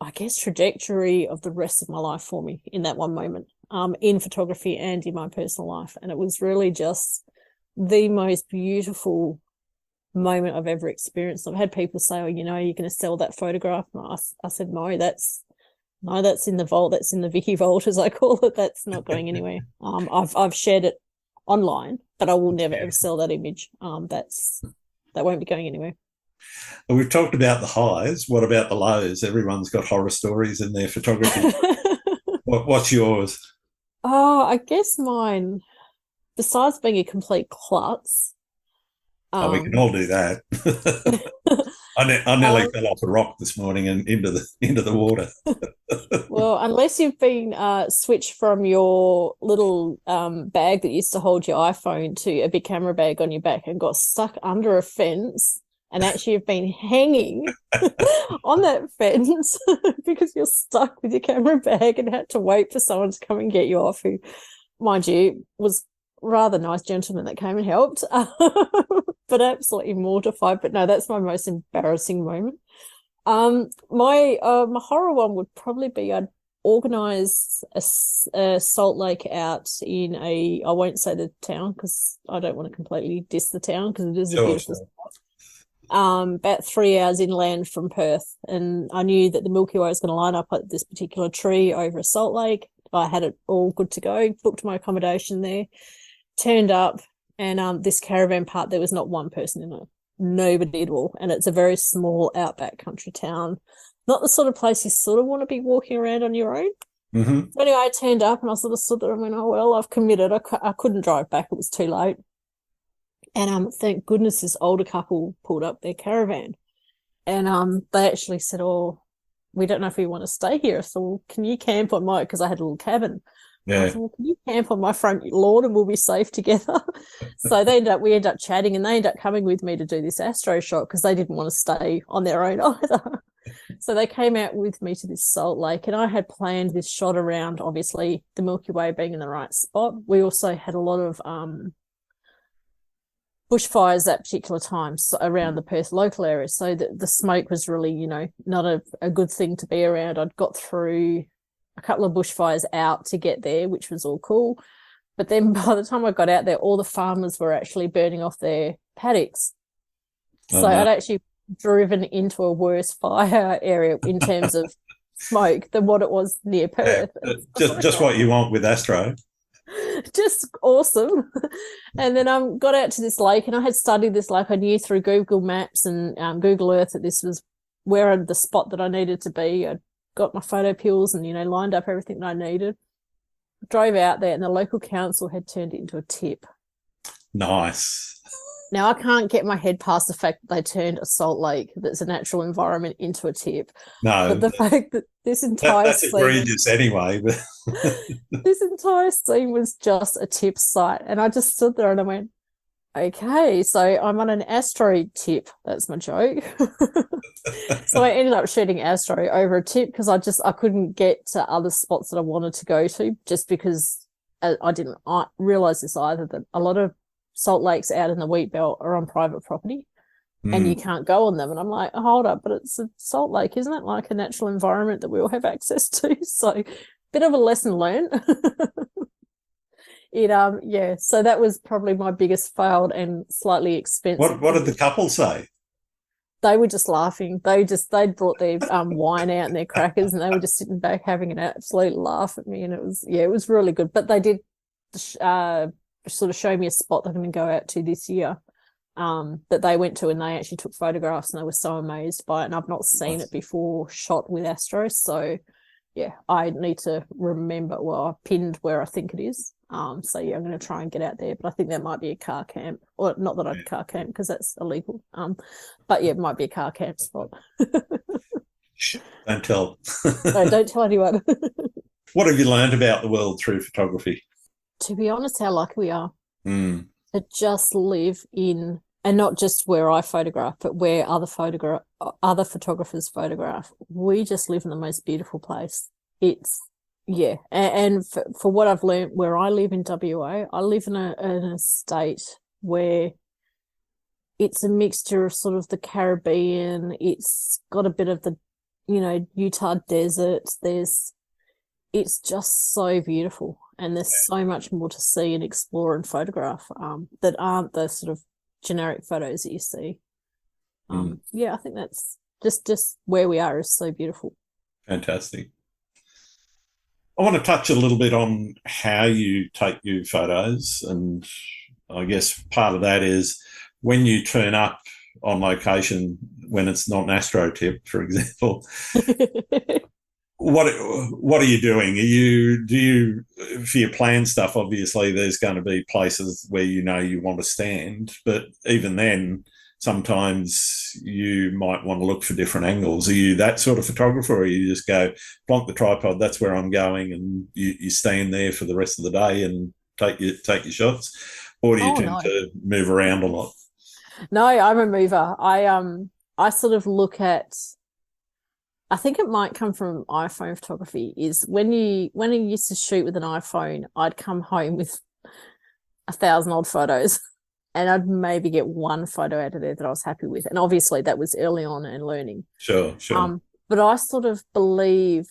I guess, trajectory of the rest of my life for me in that one moment. In photography and in my personal life. And it was really just the most beautiful moment I've ever experienced. I've had people say, you're going to sell that photograph. And I said, no, that's in the vault. That's in the Vicky vault, as I call it. That's not going anywhere. I've shared it online, but I will never ever sell that image. That won't be going anywhere. Well, we've talked about the highs. What about the lows? Everyone's got horror stories in their photography. What's yours? Oh, I guess mine, besides being a complete klutz. We can all do that. I nearly fell off a rock this morning and into the water. Well, unless you've been switched from your little bag that used to hold your iPhone to a big camera bag on your back and got stuck under a fence, and actually have been hanging on that fence because you're stuck with your camera bag and had to wait for someone to come and get you off, who, mind you, was rather nice gentleman that came and helped, but absolutely mortified. But no, that's my most embarrassing moment. My horror one would probably be I'd organise a salt lake out in I won't say the town because I don't want to completely diss the town because it is a beautiful spot. About 3 hours inland from Perth, and I knew that the Milky Way was going to line up at this particular tree over a salt lake. I had it all good to go, booked my accommodation there, turned up, and this caravan park, there was not one person in it, nobody at all, and it's a very small outback country town, not the sort of place you sort of want to be walking around on your own. Mm-hmm. So anyway, I turned up and I sort of stood there and went, oh, well, I've committed. I couldn't drive back. It was too late. And thank goodness this older couple pulled up their caravan, and they actually said, oh, we don't know if we want to stay here. So well, can you camp on my, because I had a little cabin. Yeah. I said, well, can you camp on my front lawn and we'll be safe together? So we ended up chatting, and they ended up coming with me to do this astro shot because they didn't want to stay on their own either. So they came out with me to this salt lake, and I had planned this shot around, obviously, the Milky Way being in the right spot. We also had a lot of bushfires at particular times around the Perth local area. So the smoke was really, not a good thing to be around. I'd got through a couple of bushfires out to get there, which was all cool. But then by the time I got out there, all the farmers were actually burning off their paddocks. So I'd actually driven into a worse fire area in terms of smoke than what it was near Perth. Yeah, just what you want with Astro. Just awesome. And then got out to this lake, and I had studied this lake. I knew through Google Maps and Google Earth that this was the spot that I needed to be. I got my photo pills and lined up everything that I needed. Drove out there, and the local council had turned it into a tip. Nice. Now, I can't get my head past the fact that they turned a salt lake that's a natural environment into a tip. No. But the fact that this entire that's egregious anyway. But this entire scene was just a tip site. And I just stood there and I went, okay, so I'm on an Astro tip. That's my joke. So I ended up shooting Astro over a tip because I couldn't get to other spots that I wanted to go to, just because I didn't realize this either, that a lot of salt lakes out in the wheat belt are on private property and you can't go on them. And I'm like, hold up, but it's a salt lake, isn't it? Like a natural environment that we all have access to. So bit of a lesson learned. So that was probably my biggest failed and slightly expensive. What did the couple say? They were just laughing. They'd brought their wine out and their crackers, and they were just sitting back having an absolute laugh at me. And it was really good. But they did sort of show me a spot that I'm going to go out to this year that they went to, and they actually took photographs, and they were so amazed by it. And I've not seen it before shot with Astro. So, yeah, I need to remember, I pinned where I think it is. I'm going to try and get out there, but I think that might be a car camp, or not that I'd car camp because that's illegal. But yeah, it might be a car camp spot. Don't tell. No, don't tell anyone. What have you learned about the world through photography? To be honest, how lucky we are to just live in, and not just where I photograph, but where other photographers photograph. We just live in the most beautiful place. And for what I've learned, where I live in WA, I live in an estate where it's a mixture of sort of the Caribbean. It's got a bit of the, Utah desert. It's just so beautiful. And there's so much more to see and explore and photograph that aren't the sort of generic photos that you see. I think that's just where we are is so beautiful. Fantastic. I want to touch a little bit on how you take your photos, and I guess part of that is when you turn up on location when it's not an Astro tip, for example. What are you doing? Do you for your plan stuff? Obviously, there's going to be places where you want to stand, but even then, sometimes you might want to look for different angles. Are you that sort of photographer, or you just go plonk the tripod? That's where I'm going, and you stand there for the rest of the day and take your shots, or do you tend to move around a lot? No, I'm a mover. I sort of look at. I think it might come from iPhone photography. Is when I used to shoot with an iPhone, I'd come home with 1,000 odd photos, and I'd maybe get one photo out of there that I was happy with. And obviously that was early on and learning. Sure. But I sort of believe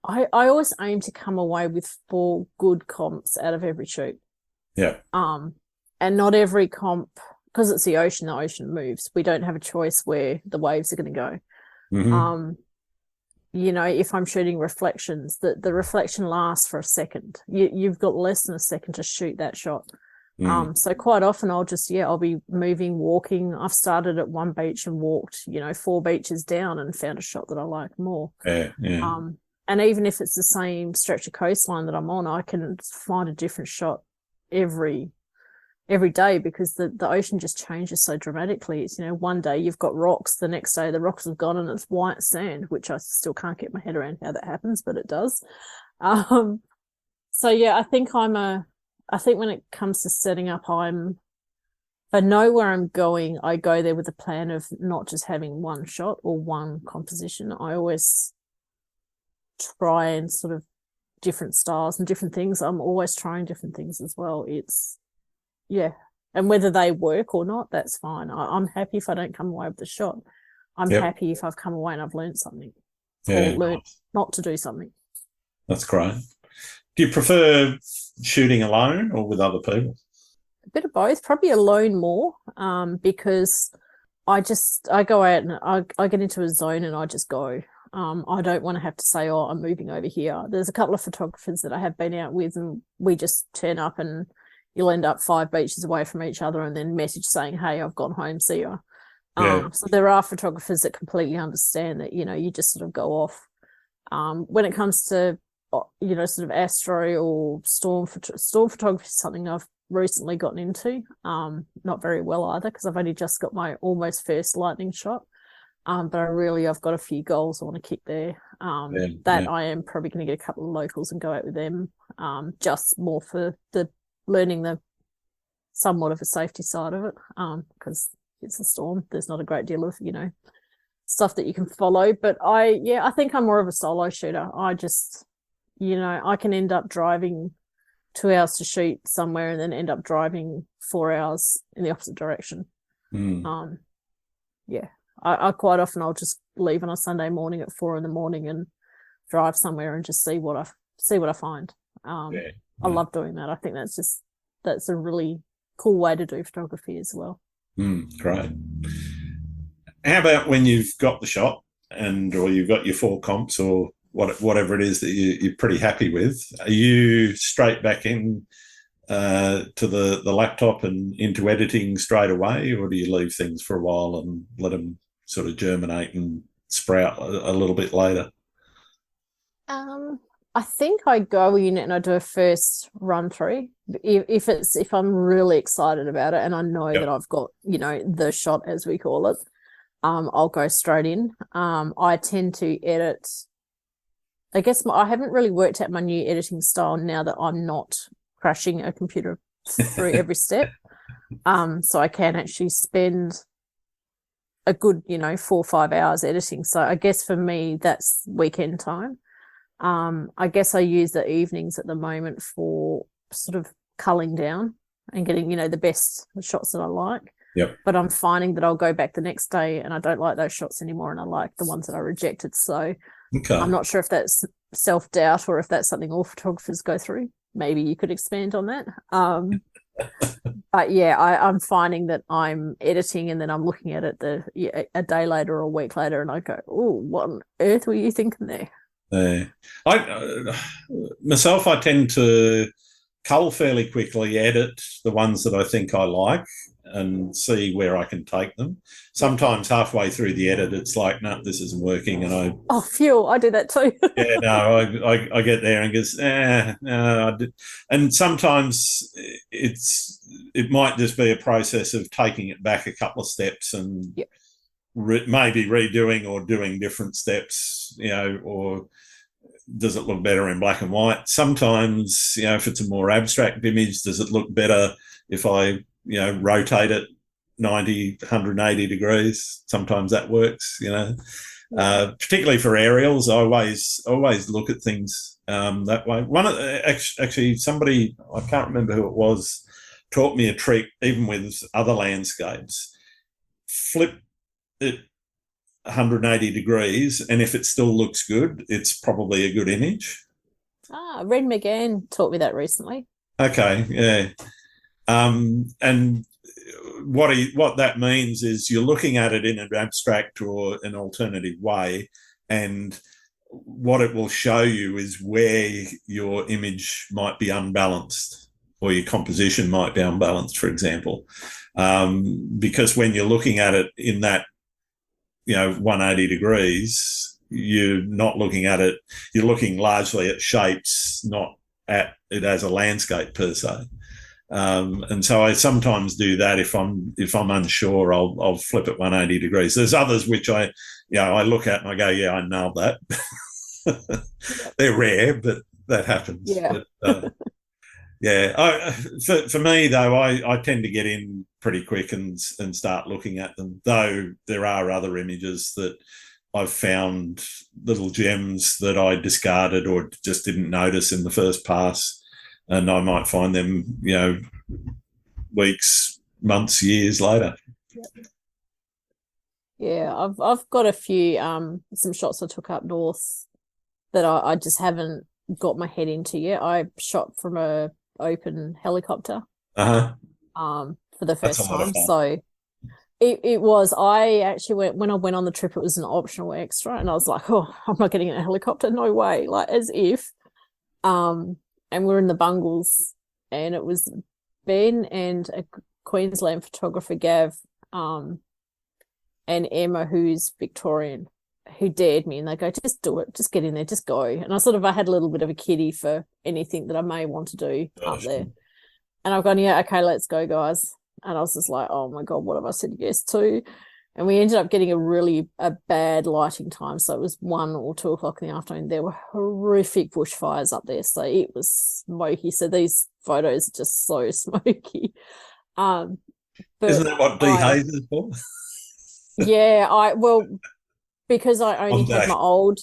I always aim to come away with 4 good comps out of every shoot. Yeah. And not every comp, because it's the ocean moves. We don't have a choice where the waves are going to go. Mm-hmm. If I'm shooting reflections, the reflection lasts for a second. You've got less than a second to shoot that shot. So quite often I'll be moving, walking. I've started at one beach and walked, 4 beaches down and found a shot that I like more. Yeah. And even if it's the same stretch of coastline that I'm on, I can find a different shot every day, because the ocean just changes so dramatically. It's, one day you've got rocks, the next day the rocks have gone and it's white sand, which I still can't get my head around how that happens, but it does. So yeah, I think when it comes to setting up, I'm I know where I'm going, I go there with a plan of not just having one shot or one composition. I always try and sort of different styles and different things. I'm always trying different things as well. And whether they work or not, that's fine. I'm happy if I don't come away with the shot. I'm happy if I've come away and I've learned something or learned not to do something. That's great. Do you prefer shooting alone or with other people? A bit of both, probably alone more, because I go out and I get into a zone and I just go. I don't want to have to say, oh, I'm moving over here. There's a couple of photographers that I have been out with and we just turn up and you'll end up 5 beaches away from each other and then message saying, hey, I've gone home, see ya. So there are photographers that completely understand that, you just sort of go off. When it comes to, sort of astro or storm photography is something I've recently gotten into. Not very well either, because I've only just got my almost first lightning shot. But I've got a few goals I want to kick there. I am probably going to get a couple of locals and go out with them, just more for the learning the somewhat of a safety side of it, because it's a storm. There's not a great deal of, stuff that you can follow. But I think I'm more of a solo shooter. I just, I can end up driving 2 hours to shoot somewhere and then end up driving 4 hours in the opposite direction. I quite often I'll just leave on a Sunday morning at 4 a.m. and drive somewhere and just see what I find. I love doing that. I think that's a really cool way to do photography as well. Great. How about when you've got the shot or you've got your 4 comps or whatever it is that you're pretty happy with? Are you straight back in to the laptop and into editing straight away, or do you leave things for a while and let them sort of germinate and sprout a little bit later? I think I go in and I do a first run through. If I'm really excited about it and I know that I've got, the shot, as we call it, I'll go straight in. I tend to edit. I guess I haven't really worked out my new editing style now that I'm not crashing a computer through every step. So I can actually spend a good, 4 or 5 hours editing. So I guess for me, that's weekend time. I guess I use the evenings at the moment for sort of culling down and getting, the best shots that I like. Yep. But I'm finding that I'll go back the next day and I don't like those shots anymore and I like the ones that I rejected. So I'm not sure if that's self-doubt or if that's something all photographers go through. Maybe you could expand on that. But I'm finding that I'm editing and then I'm looking at it a day later or a week later and I go, oh, what on earth were you thinking there? I tend to cull fairly quickly, edit the ones that I think I like and see where I can take them. Sometimes halfway through the edit, it's like, no, this isn't working. And I do that too. I get there and goes, no, I did. And sometimes it might just be a process of taking it back a couple of steps and maybe redoing or doing different steps, or does it look better in black and white? Sometimes, if it's a more abstract image, does it look better if I, rotate it 90, 180 degrees? Sometimes that works, particularly for aerials. I always look at things that way. Actually, somebody, I can't remember who it was, taught me a trick, even with other landscapes. Flip it 180 degrees, and if it still looks good, it's probably a good image. Red McGann taught me that recently. Okay, yeah. And what that means is you're looking at it in an abstract or an alternative way, and what it will show you is where your image might be unbalanced or your composition might be unbalanced, for example. Because when you're looking at it in that 180 degrees, you're not looking at it, you're looking largely at shapes, not at it as a landscape per se. And so I sometimes do that if I'm unsure, I'll flip it 180 degrees. There's others which I look at and I go, yeah, I nailed that. They're rare, but that happens. Yeah. But, for me though, I tend to get in pretty quick and start looking at them. Though there are other images that I've found little gems that I discarded or just didn't notice in the first pass, and I might find them, weeks, months, years later. Yeah, I've got a few some shots I took up north that I just haven't got my head into yet. I shot from a open helicopter For the first time. So it was, I actually when I went on the trip, it was an optional extra, and I was like, oh, I'm not getting in a helicopter, no way, like as if. And we're in the Bungles, and it was Ben and a Queensland photographer, Gav, and Emma, who's Victorian, who dared me, and they go, just do it, just get in there, just go. And I had a little bit of a kiddie for anything that I may want to do up there. And I've gone, yeah, okay, let's go, guys. And I was just like, oh my God, what have I said yes to? And we ended up getting a bad lighting time. So it was 1 or 2 o'clock in the afternoon. There were horrific bushfires up there. So it was smoky. So these photos are just so smoky. But isn't that what dehaze is for? Yeah, because I only had my old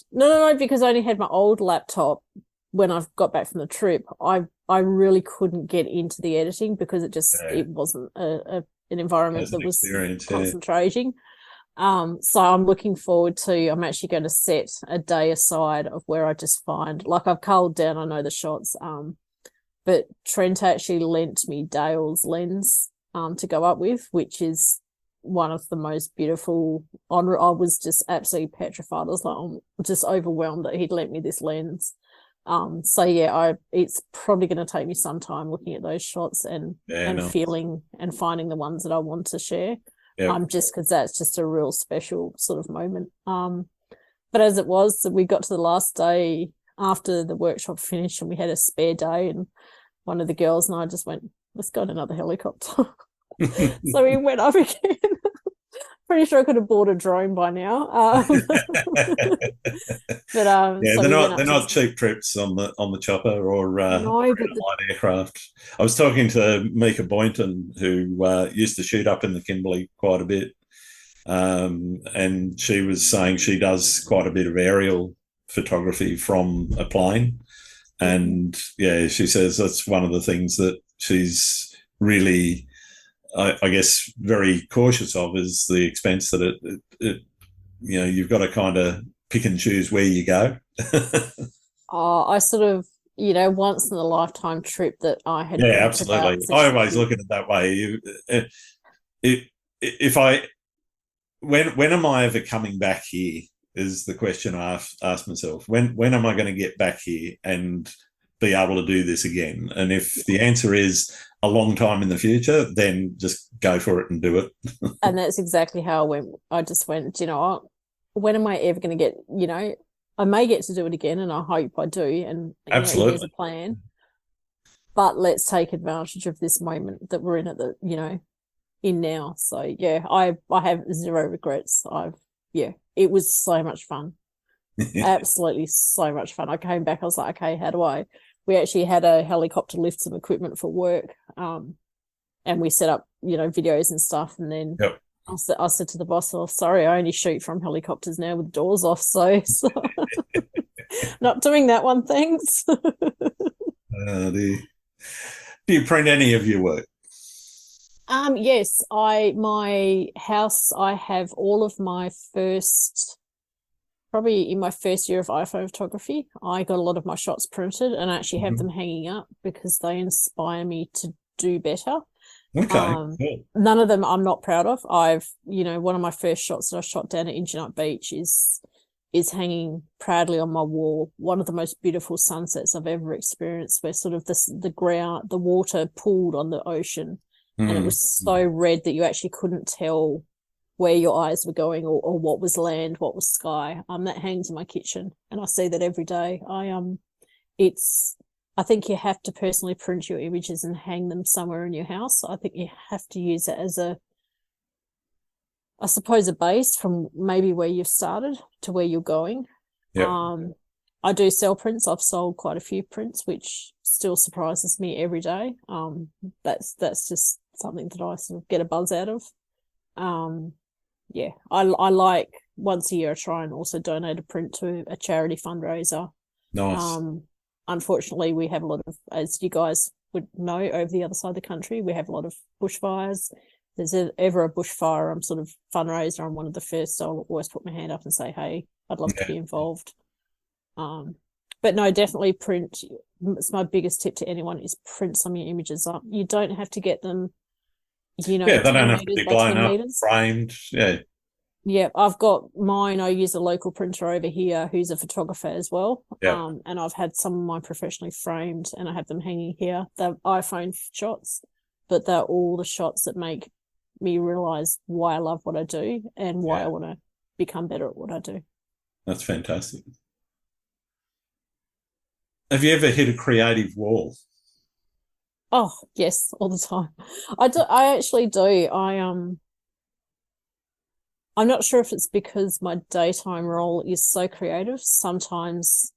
because I only had my old laptop when I got back from the trip. I really couldn't get into the editing because it wasn't an environment that was concentrating. So I'm looking forward to, I'm actually going to set a day aside of where I just find, like, I've culled down, I know the shots, but Trent actually lent me Dale's lens to go up with, which is one of the most beautiful. I was just absolutely petrified. I was like, I'm just overwhelmed that he'd lent me this lens. So yeah, it's probably going to take me some time looking at those shots and feeling and finding the ones that I want to share. Just because that's just a real special sort of moment. But as it was, we got to the last day after the workshop finished, and we had a spare day, and one of the girls and I just went, let's go in another helicopter. So we went up again. Pretty sure I could have bought a drone by now. But they're not cheap trips on the chopper or light aircraft. I was talking to Mika Boynton, who used to shoot up in the Kimberley quite a bit, and she was saying she does quite a bit of aerial photography from a plane, and yeah, she says that's one of the things that she's really, I guess, very cautious of, is the expense that it you've got to kind of pick and choose where you go. I sort of, once in a lifetime trip that I had. Yeah, absolutely. I always look at it that way. When am I ever coming back here is the question I ask myself. When am I going to get back here and be able to do this again? And if the answer is a long time in the future, then just go for it and do it. And that's exactly how I went. I just went, when am I ever going to get, I may get to do it again, and I hope I do. And absolutely, there's a plan. But let's take advantage of this moment that we're in at in now. So yeah, I have zero regrets. It was so much fun. Absolutely so much fun. I came back, I was like, okay, we actually had a helicopter lift some equipment for work, and we set up, videos and stuff, and then I said to the boss, oh, sorry, I only shoot from helicopters now with doors off, so not doing that one, thanks. Do you print any of your work? Yes, my house, I have all of my probably in my first year of iPhone photography, I got a lot of my shots printed and I actually have them hanging up because they inspire me to do better. Okay, cool. None of them I'm not proud of. One of my first shots that I shot down at Ingenut Beach is hanging proudly on my wall. One of the most beautiful sunsets I've ever experienced, where sort of the water pooled on the ocean, and it was so red that you actually couldn't tell where your eyes were going or what was land, what was sky. That hangs in my kitchen, and I see that every day. I think you have to personally print your images and hang them somewhere in your house. I think you have to use it as a base from maybe where you've started to where you're going. Yep. I do sell prints. I've sold quite a few prints, which still surprises me every day. That's just something that I sort of get a buzz out of. I like once a year I try and also donate a print to a charity fundraiser. Nice. Unfortunately, we have a lot of, as you guys would know, over the other side of the country, we have a lot of bushfires. If there's ever a bushfire, I'm sort of fundraiser. I'm one of the first. So I'll always put my hand up and say, hey, I'd love to be involved. But no, definitely print. It's my biggest tip to anyone is print some of your images up. You don't have to get them, they don't have to be blown up, framed. Yeah, I've got mine. I use a local printer over here who's a photographer as well. And I've had some of mine professionally framed and I have them hanging here. They're iPhone shots, but they're all the shots that make me realise why I love what I do and why I want to become better at what I do. That's fantastic. Have you ever hit a creative wall? Oh, yes, all the time. I actually do. I'm not sure if it's because my daytime role is so creative. Sometimes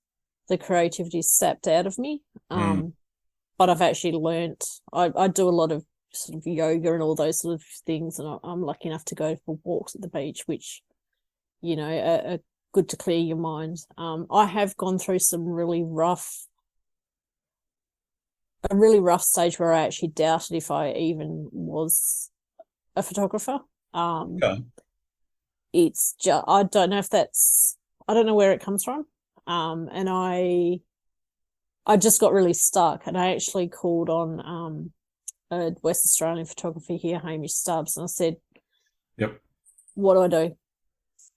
the creativity is sapped out of me. But I've actually learnt, I do a lot of sort of yoga and all those sort of things, and I'm lucky enough to go for walks at the beach, which, are good to clear your mind. I have gone through a really rough stage where I actually doubted if I even was a photographer. It's just, I don't know where it comes from. And I just got really stuck, and I actually called on a West Australian photographer here, Hamish Stubbs, and I said, what do I do?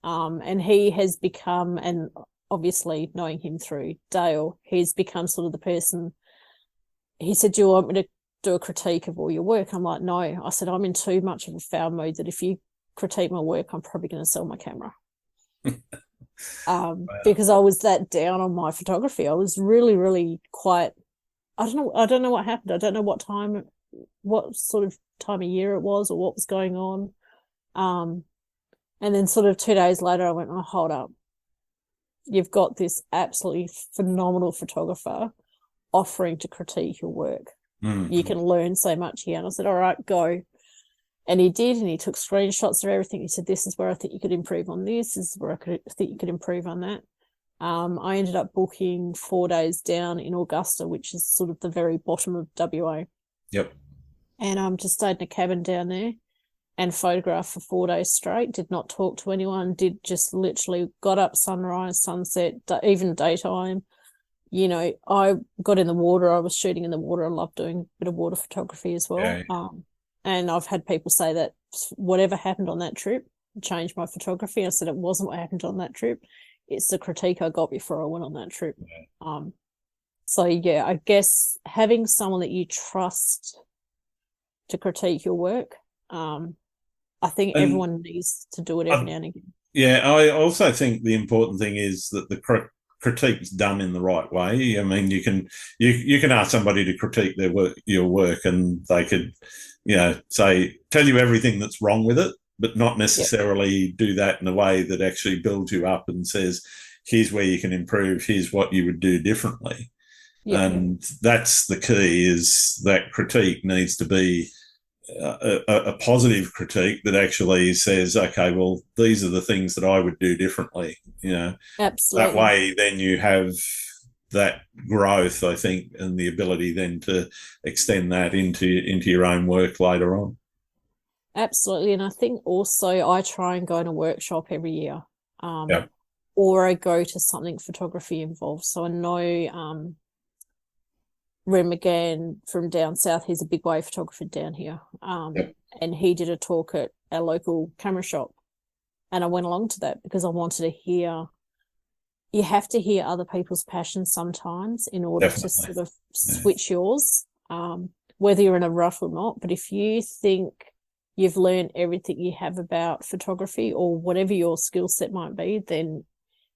And he has become, and obviously knowing him through Dale, he's become sort of the person. He said, do you want me to do a critique of all your work? I'm like, no. I said, I'm in too much of a foul mood that if you critique my work, I'm probably going to sell my camera. Because I was that down on my photography. I was really, really quite, I don't know what happened. I don't know what sort of time of year it was or what was going on. And then sort of 2 days later, I went, oh, hold up. You've got this absolutely phenomenal photographer offering to critique your work. You can learn so much here. And I said, all right, go. And he did, and he took screenshots of everything. He said, this is where I think you could improve on this. This is where I think you could improve on that. I ended up booking 4 days down in Augusta, which is sort of the very bottom of WA. And just stayed in a cabin down there and photographed for 4 days straight, did not talk to anyone, did just literally got up sunrise, sunset, even daytime. I got in the water. I was shooting in the water. I love doing a bit of water photography as well. And I've had people say that whatever happened on that trip changed my photography. I said it wasn't what happened on that trip. It's the critique I got before I went on that trip. So, I guess having someone that you trust to critique your work, I think everyone needs to do it every now and again. Yeah, I also think the important thing is that the critique's done in the right way. I mean, you can ask somebody to critique your work, and they could, tell you everything that's wrong with it, but not necessarily do that in a way that actually builds you up and says, here's where you can improve, here's what you would do differently. And that's the key, is that critique needs to be a positive critique that actually says, okay, well, these are the things that I would do differently. Absolutely. That way then you have that growth, I think, and the ability then to extend that into your own work later on. Absolutely. And I think also I try and go to a workshop every year, or I go to something photography involved. So I know Ren McGann from down south, he's a big wave photographer down here. And he did a talk at our local camera shop. And I went along to that because I wanted to hear, you have to hear other people's passions sometimes in order to sort of switch yours, whether you're in a rush or not. But if you think you've learned everything you have about photography or whatever your skill set might be, then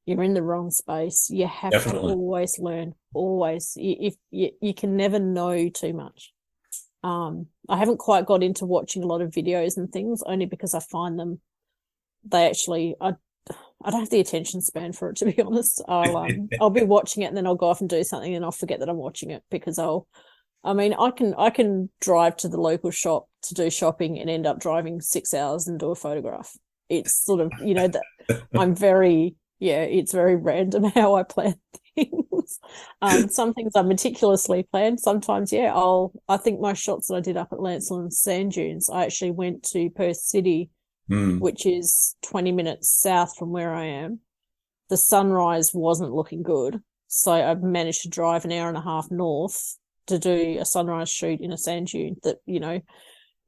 you're in the wrong space. You have to always learn, always. You can never know too much. I haven't quite got into watching a lot of videos and things, only because I find them, they actually, I I don't have the attention span for it, to be honest. I'll be watching it and then I'll go off and do something and I'll forget that I'm watching it because I can drive to the local shop to do shopping and end up driving 6 hours and do a photograph. It's sort of, that it's very random how I plan things. Some things are meticulously planned. Sometimes, I think my shots that I did up at Lancelin Sand Dunes, I actually went to Perth City, which is 20 minutes south from where I am. The sunrise wasn't looking good, so I managed to drive an hour and a half north to do a sunrise shoot in a sand dune that,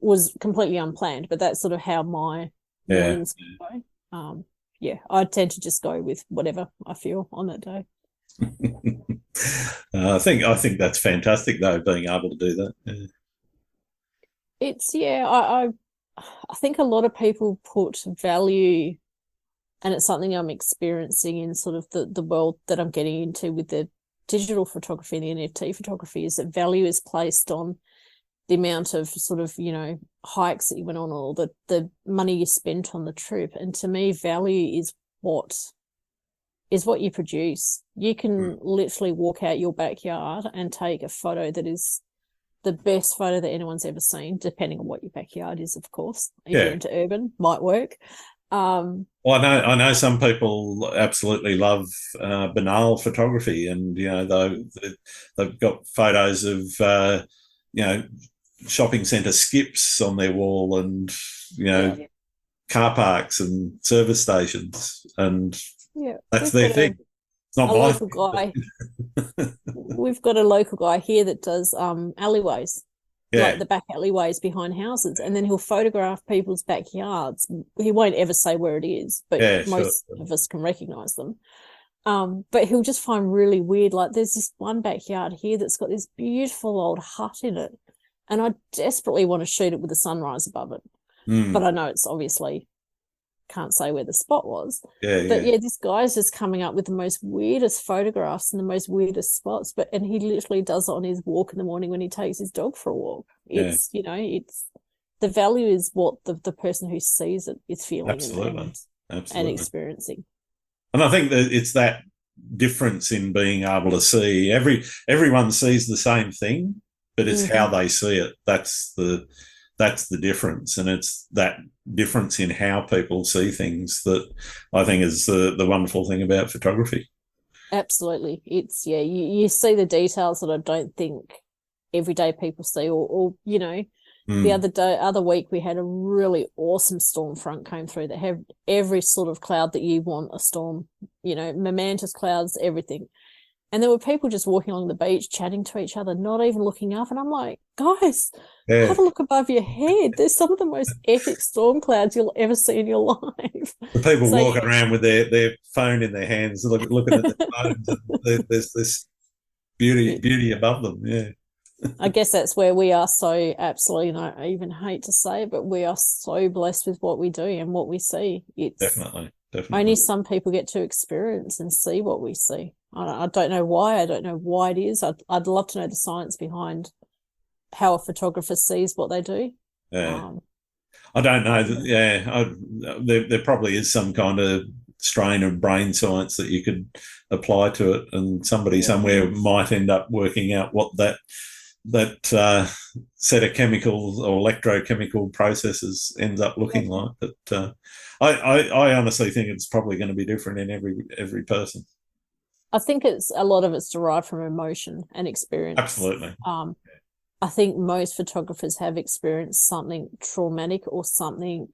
was completely unplanned, but that's sort of how my mornings go. I tend to just go with whatever I feel on that day. I think that's fantastic though, being able to do that. Yeah. It's I think a lot of people put value, and it's something I'm experiencing in sort of the world that I'm getting into with the digital photography and the NFT photography, is that value is placed on the amount of sort of, hikes that you went on or the money you spent on the trip. And to me, value is what you produce. You can literally walk out your backyard and take a photo that is the best photo that anyone's ever seen, depending on what your backyard is, of course. If you're into urban, might work. Well, I know some people absolutely love banal photography, and they've got photos of shopping centre skips on their wall, and car parks and service stations, and that's their thing. It's not my local guy. We've got a local guy here that does alleyways. Like the back alleyways behind houses, and then he'll photograph people's backyards. He won't ever say where it is, but most of us can recognise them. But he'll just find really weird, like there's this one backyard here that's got this beautiful old hut in it, and I desperately want to shoot it with the sunrise above it. But I know it's obviously can't say where the spot was. This guy's just coming up with the most weirdest photographs and the most weirdest spots, and he literally does it on his walk in the morning when he takes his dog for a walk. It's it's the value is what the person who sees it is feeling absolutely and experiencing. And I think that it's that difference in being able to see everyone sees the same thing, but it's how they see it. That's the difference, and it's that difference in how people see things that I think is the wonderful thing about photography. Absolutely. It's you see the details that I don't think everyday people see, or the other week we had a really awesome storm front came through that had every sort of cloud that you want a storm, momentous clouds, everything. And there were people just walking along the beach, chatting to each other, not even looking up. And I'm like, guys, have a look above your head. There's some of the most epic storm clouds you'll ever see in your life. The people walking around with their phone in their hands, looking at their phones, and there's this beauty above them. Yeah. I guess that's where we are so absolutely, and I even hate to say it, but we are so blessed with what we do and what we see. It's definitely. Only some people get to experience and see what we see. I don't know why. I don't know why it is. I'd love to know the science behind how a photographer sees what they do. Yeah. I don't know. There probably is some kind of strain of brain science that you could apply to it, and somebody somewhere might end up working out what that set of chemical or electrochemical processes ends up looking like. But I honestly think it's probably going to be different in every person. I think a lot of it's derived from emotion and experience. Absolutely. I think most photographers have experienced something traumatic or something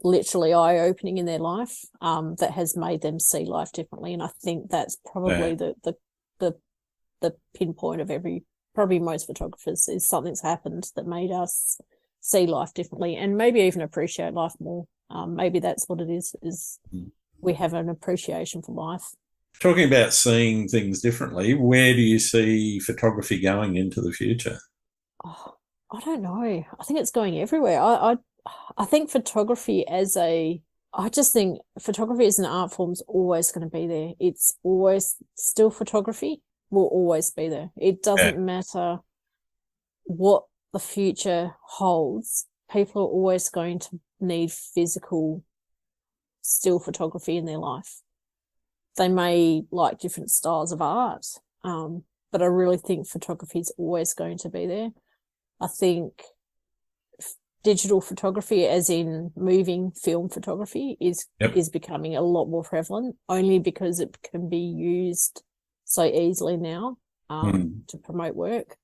literally eye-opening in their life that has made them see life differently. And I think that's probably the pinpoint of probably most photographers, is something's happened that made us see life differently and maybe even appreciate life more. Maybe that's what it is we have an appreciation for life. Talking about seeing things differently, where do you see photography going into the future? Oh, I don't know. I think it's going everywhere. I think photography I just think photography as an art form is always going to be there. It's always still photography will always be there. It doesn't matter what the future holds. People are always going to need physical still photography in their life. They may like different styles of art, but I really think photography is always going to be there. I think digital photography, as in moving film photography, is becoming a lot more prevalent, only because it can be used so easily now to promote work,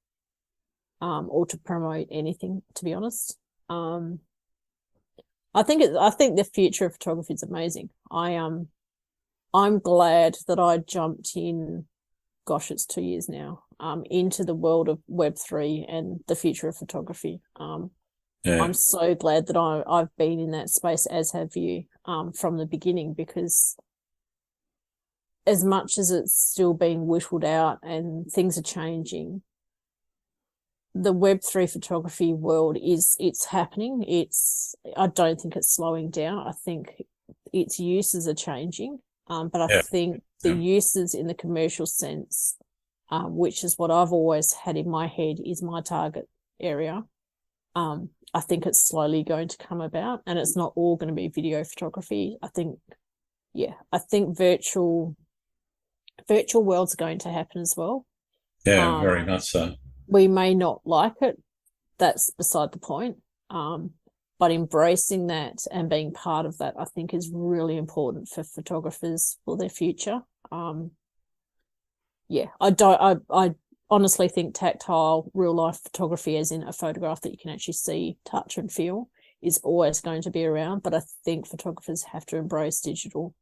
or to promote anything, to be honest. I think the future of photography is amazing. I'm glad that I jumped in, gosh, it's 2 years now, into the world of Web3 and the future of photography. I'm so glad that I've been in that space, as have you, from the beginning, because as much as it's still being whittled out and things are changing, the Web3 photography world it's happening. I don't think it's slowing down. I think its uses are changing. But I think the uses in the commercial sense, which is what I've always had in my head is my target area, I think it's slowly going to come about, and it's not all going to be video photography. I think virtual worlds are going to happen as well. Yeah, very much so. We may not like it. That's beside the point. But embracing that and being part of that, I think, is really important for photographers for their future. I honestly think tactile, real life photography, as in a photograph that you can actually see, touch and feel, is always going to be around. But I think photographers have to embrace digital.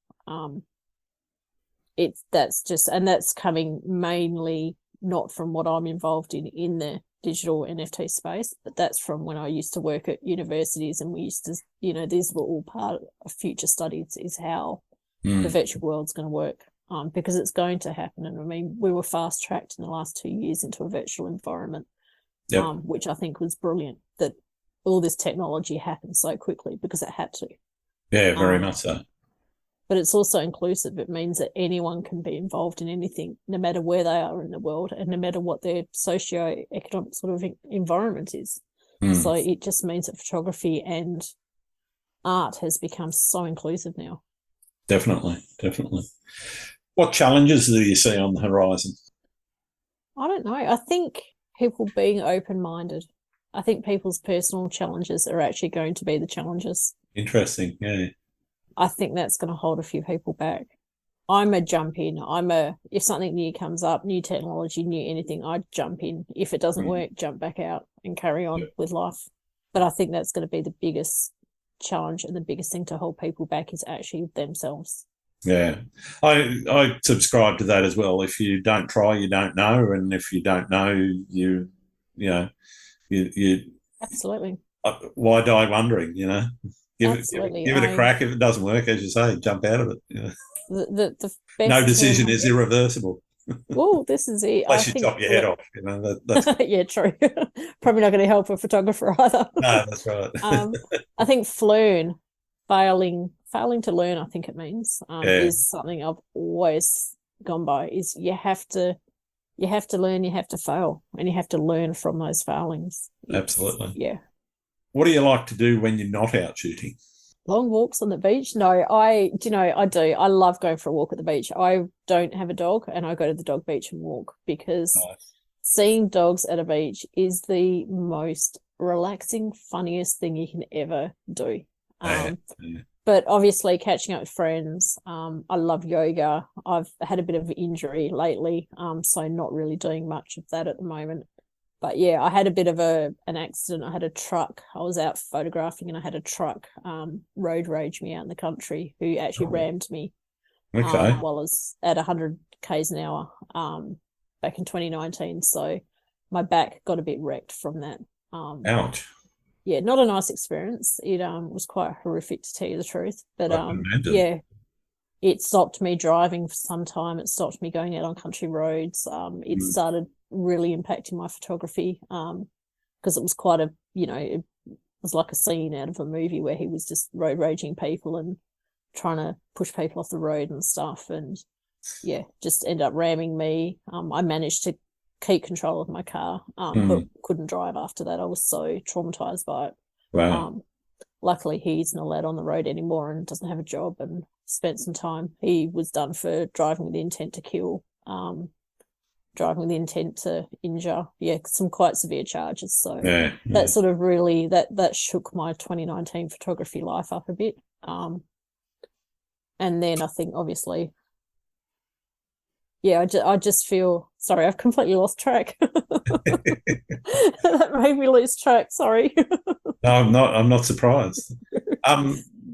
That's coming mainly not from what I'm involved in the digital NFT space, but that's from when I used to work at universities, and we used to, these were all part of future studies, is how the virtual world's going to work, because it's going to happen. And I mean, we were fast tracked in the last 2 years into a virtual environment, which I think was brilliant, that all this technology happened so quickly because it had to. Yeah, very much so. But it's also inclusive. It means that anyone can be involved in anything, no matter where they are in the world and no matter what their socio-economic sort of environment is. So it just means that photography and art has become so inclusive now. Definitely. What challenges do you see on the horizon? I don't know. I think people being open-minded. I think people's personal challenges are actually going to be the challenges. Interesting, yeah. I think that's going to hold a few people back. I'm a jump in. If something new comes up, new technology, new anything, I'd jump in. If it doesn't work, jump back out and carry on with life. But I think that's going to be the biggest challenge, and the biggest thing to hold people back is actually themselves. Yeah, I subscribe to that as well. If you don't try, you don't know, and if you don't know, you absolutely. Why die wondering? Give it a crack. If it doesn't work, as you say, jump out of it. The best no decision is irreversible. Well, this is it. Unless you chop your head off. That's yeah, true. Probably not going to help a photographer either. No, that's right. I think failing to learn, I think it means, is something I've always gone by. Is you have to learn, you have to fail, and you have to learn from those failings. Absolutely. Yeah. What do you like to do when you're not out shooting? Long walks on the beach? No, I do. I love going for a walk at the beach. I don't have a dog, and I go to the dog beach and walk, because seeing dogs at a beach is the most relaxing, funniest thing you can ever do. But obviously catching up with friends, I love yoga. I've had a bit of an injury lately, so not really doing much of that at the moment. But yeah, I had a bit of an accident. I had a truck. I was out photographing, and I had a truck road rage me out in the country, who actually rammed me while I was at 100 k's an hour back in 2019. So my back got a bit wrecked from that. Ouch. Yeah, not a nice experience. It was quite horrific, to tell you the truth. But it stopped me driving for some time. It stopped me going out on country roads. It started really impacting my photography, because it was quite it was like a scene out of a movie where he was just road raging people and trying to push people off the road and stuff, and just ended up ramming me. I managed to keep control of my car, but couldn't drive after that. I was so traumatized by it. Wow. luckily he's not allowed on the road anymore and doesn't have a job, and spent some time. He was done for driving with the intent to kill, driving with the intent to injure. Yeah, some quite severe charges. So that sort of really, that shook my 2019 photography life up a bit. And then I think obviously, yeah, I just feel, sorry, I've completely lost track. That made me lose track, sorry. No, I'm not surprised.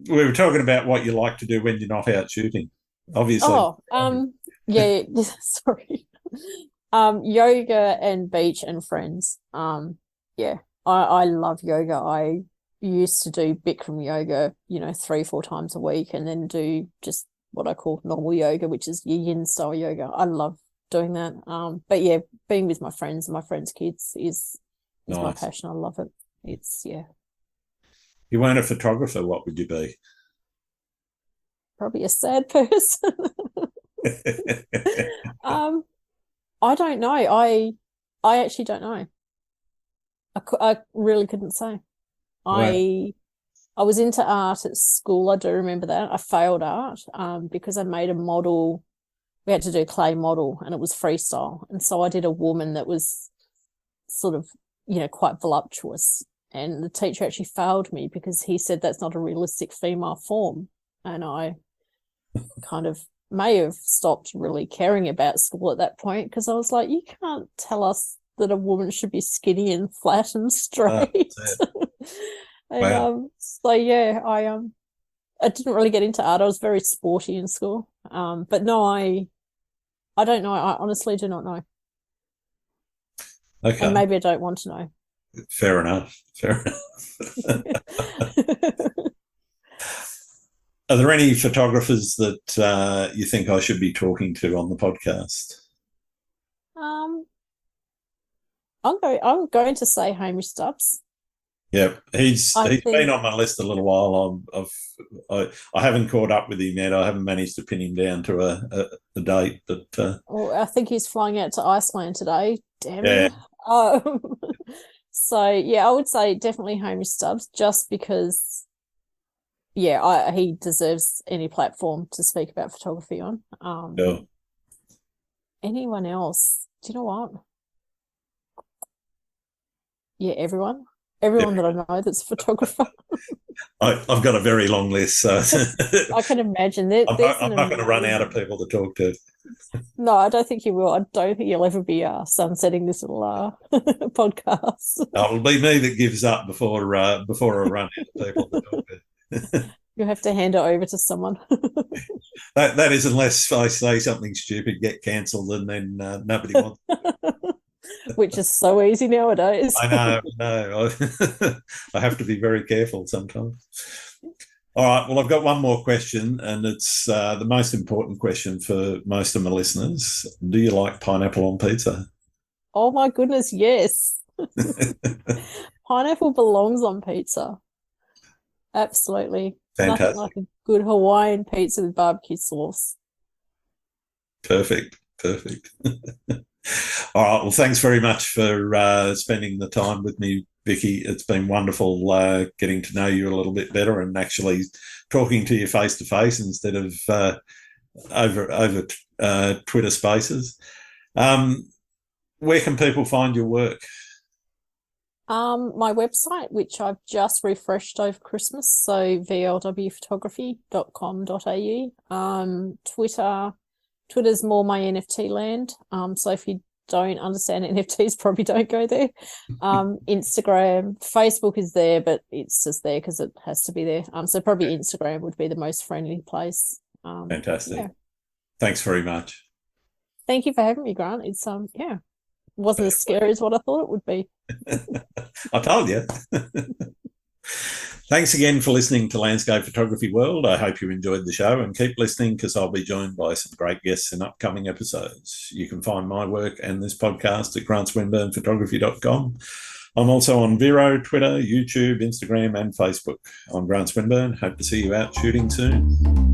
We were talking about what you like to do when you're not out shooting, obviously. Yeah, sorry. Yoga and beach and friends. Yeah, I love yoga. I used to do Bikram yoga, 3-4 times a week, and then do just what I call normal yoga, which is your yin style yoga. I love doing that. But yeah, being with my friends and my friends' kids is nice. My passion. I love it. It's, yeah. You weren't a photographer, what would you be? Probably a sad person. I don't know. I actually don't know. I really couldn't say. Right. I was into art at school. I do remember that. I failed art because I made a model. We had to do a clay model, and it was freestyle. And so I did a woman that was sort of, quite voluptuous. And the teacher actually failed me because he said that's not a realistic female form. And I kind of may have stopped really caring about school at that point, because I was like, you can't tell us that a woman should be skinny and flat and straight. And wow. So yeah, I didn't really get into art. I was very sporty in school. But no, I don't know. I honestly do not know. Okay. And maybe I don't want to know. Fair enough. Are there any photographers that you think I should be talking to on the podcast? I'm going to say Hamish Stubbs. Yeah, he's been on my list a little while. I haven't caught up with him yet. I haven't managed to pin him down to a date, but well, I think he's flying out to Iceland today. Damn it! So yeah, I would say definitely Hamish Stubbs, just because, yeah, he deserves any platform to speak about photography on. Anyone else? Do you know what? Yeah, everyone that I know that's a photographer. I've got a very long list, so I can imagine. I'm not going to run out of people to talk to. No, I don't think you will. I don't think you'll ever be sunsetting this little podcast. It'll be me that gives up before I run out of people to talk to. You'll have to hand it over to someone. That is, unless I say something stupid, get cancelled, and then nobody wants it. Which is so easy nowadays. I know. I have to be very careful sometimes. All right, well, I've got one more question, and it's the most important question for most of my listeners. Do you like pineapple on pizza? Oh, my goodness, yes. Pineapple belongs on pizza. Absolutely. Fantastic. Nothing like a good Hawaiian pizza with barbecue sauce. Perfect. All right, well, thanks very much for spending the time with me, Vicky. It's been wonderful getting to know you a little bit better and actually talking to you face to face instead of over Twitter Spaces. Where can people find your work? My website, which I've just refreshed over Christmas, so vlwphotography.com.au. Twitter's more my NFT land. So if you don't understand NFTs, probably don't go there. Instagram, Facebook is there, but it's just there because it has to be there. So probably Instagram would be the most friendly place. Fantastic. Yeah. Thanks very much. Thank you for having me, Grant. It's wasn't as scary as what I thought it would be. I told you. Thanks again for listening to Landscape Photography World. I hope you enjoyed the show, and keep listening because I'll be joined by some great guests in upcoming episodes. You can find my work and this podcast at grantswinburnephotography.com. I'm also on Vero, Twitter, YouTube, Instagram and Facebook. I'm Grant Swinburne. Hope to see you out shooting soon.